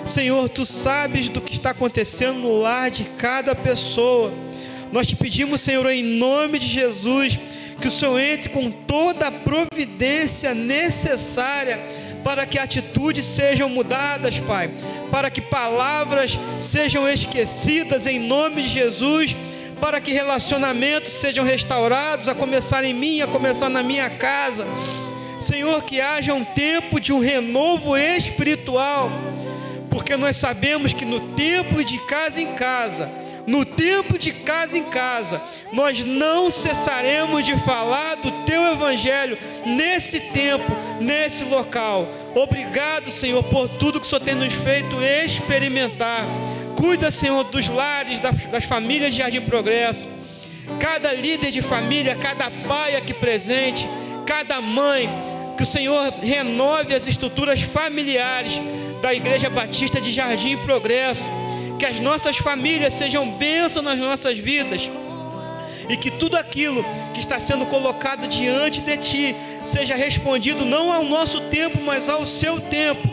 Senhor, Tu sabes do que está acontecendo no lar de cada pessoa. Nós Te pedimos, Senhor, em nome de Jesus, que o Senhor entre com toda a providência necessária para que atitudes sejam mudadas, Pai, para que palavras sejam esquecidas em nome de Jesus, para que relacionamentos sejam restaurados, a começar em mim, a começar na minha casa. Senhor, que haja um tempo de um renovo espiritual, porque nós sabemos que no templo de casa em casa, nós não cessaremos de falar do Teu Evangelho nesse tempo, nesse local. Obrigado, Senhor, por tudo que o Senhor tem nos feito experimentar. Cuida, Senhor, dos lares, das famílias de Jardim Progresso. Cada líder de família, cada pai aqui presente, cada mãe, que o Senhor renove as estruturas familiares da Igreja Batista de Jardim Progresso. Que as nossas famílias sejam bênção nas nossas vidas. E que tudo aquilo que está sendo colocado diante de Ti seja respondido não ao nosso tempo, mas ao Seu tempo.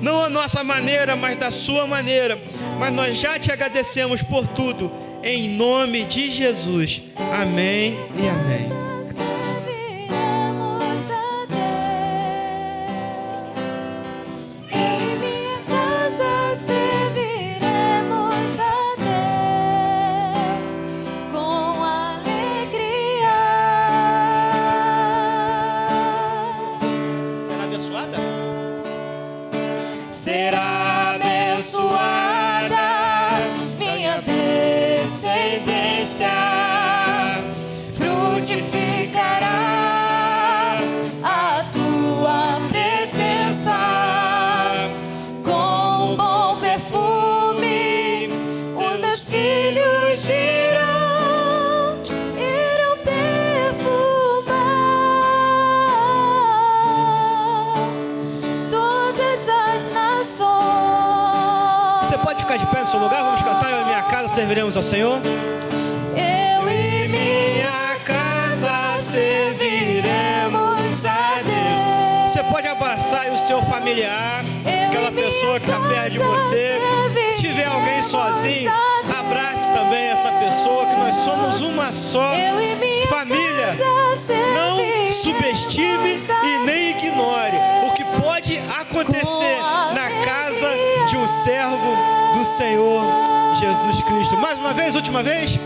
Não à nossa maneira, mas da Sua maneira. Mas nós já Te agradecemos por tudo. Em nome de Jesus. Amém e amém. Serviremos a Deus. Em minha casa serviremos a Deus com alegria. Será abençoada? Será abençoada minha descendência, frutificará a tua presença com bom perfume. Os meus filhos irão perfumar todas as nações. Você pode ficar de pé no seu lugar? Vamos cantar. Eu e minha casa serviremos ao Senhor. Eu e minha casa serviremos a Deus. Você pode abraçar aí o seu familiar, aquela pessoa que está perto de você. Se tiver alguém sozinho, abrace também essa pessoa, que nós somos uma só família. Não subestime e nem ignore o que pode acontecer na casa de um servo do Senhor Jesus Cristo. Mais uma vez, última vez.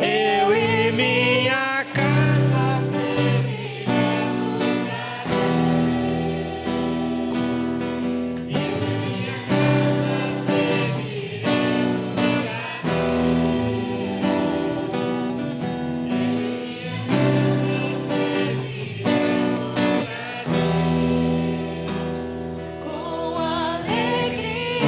Eu e minha casa serviremos a Deus. Eu e minha casa serviremos a Deus. Eu e minha casa serviremos a Deus. Com alegria.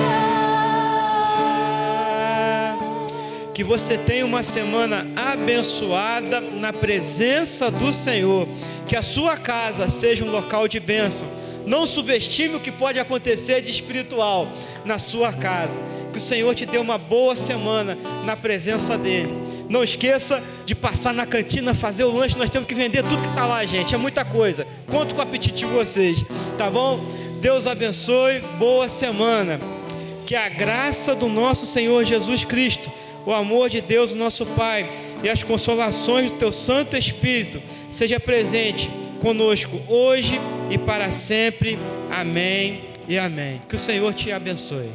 Que você tenha uma semana abençoada na presença do Senhor. Que a sua casa seja um local de bênção. Não subestime o que pode acontecer de espiritual na sua casa. Que o Senhor te dê uma boa semana na presença dEle. Não esqueça de passar na cantina, fazer o lanche. Nós temos que vender tudo que está lá, gente. É muita coisa. Conto com o apetite de vocês, tá bom? Deus abençoe. Boa semana. Que a graça do nosso Senhor Jesus Cristo, o amor de Deus, o nosso Pai, e as consolações do Teu Santo Espírito seja presente conosco hoje e para sempre. Amém e amém. Que o Senhor te abençoe.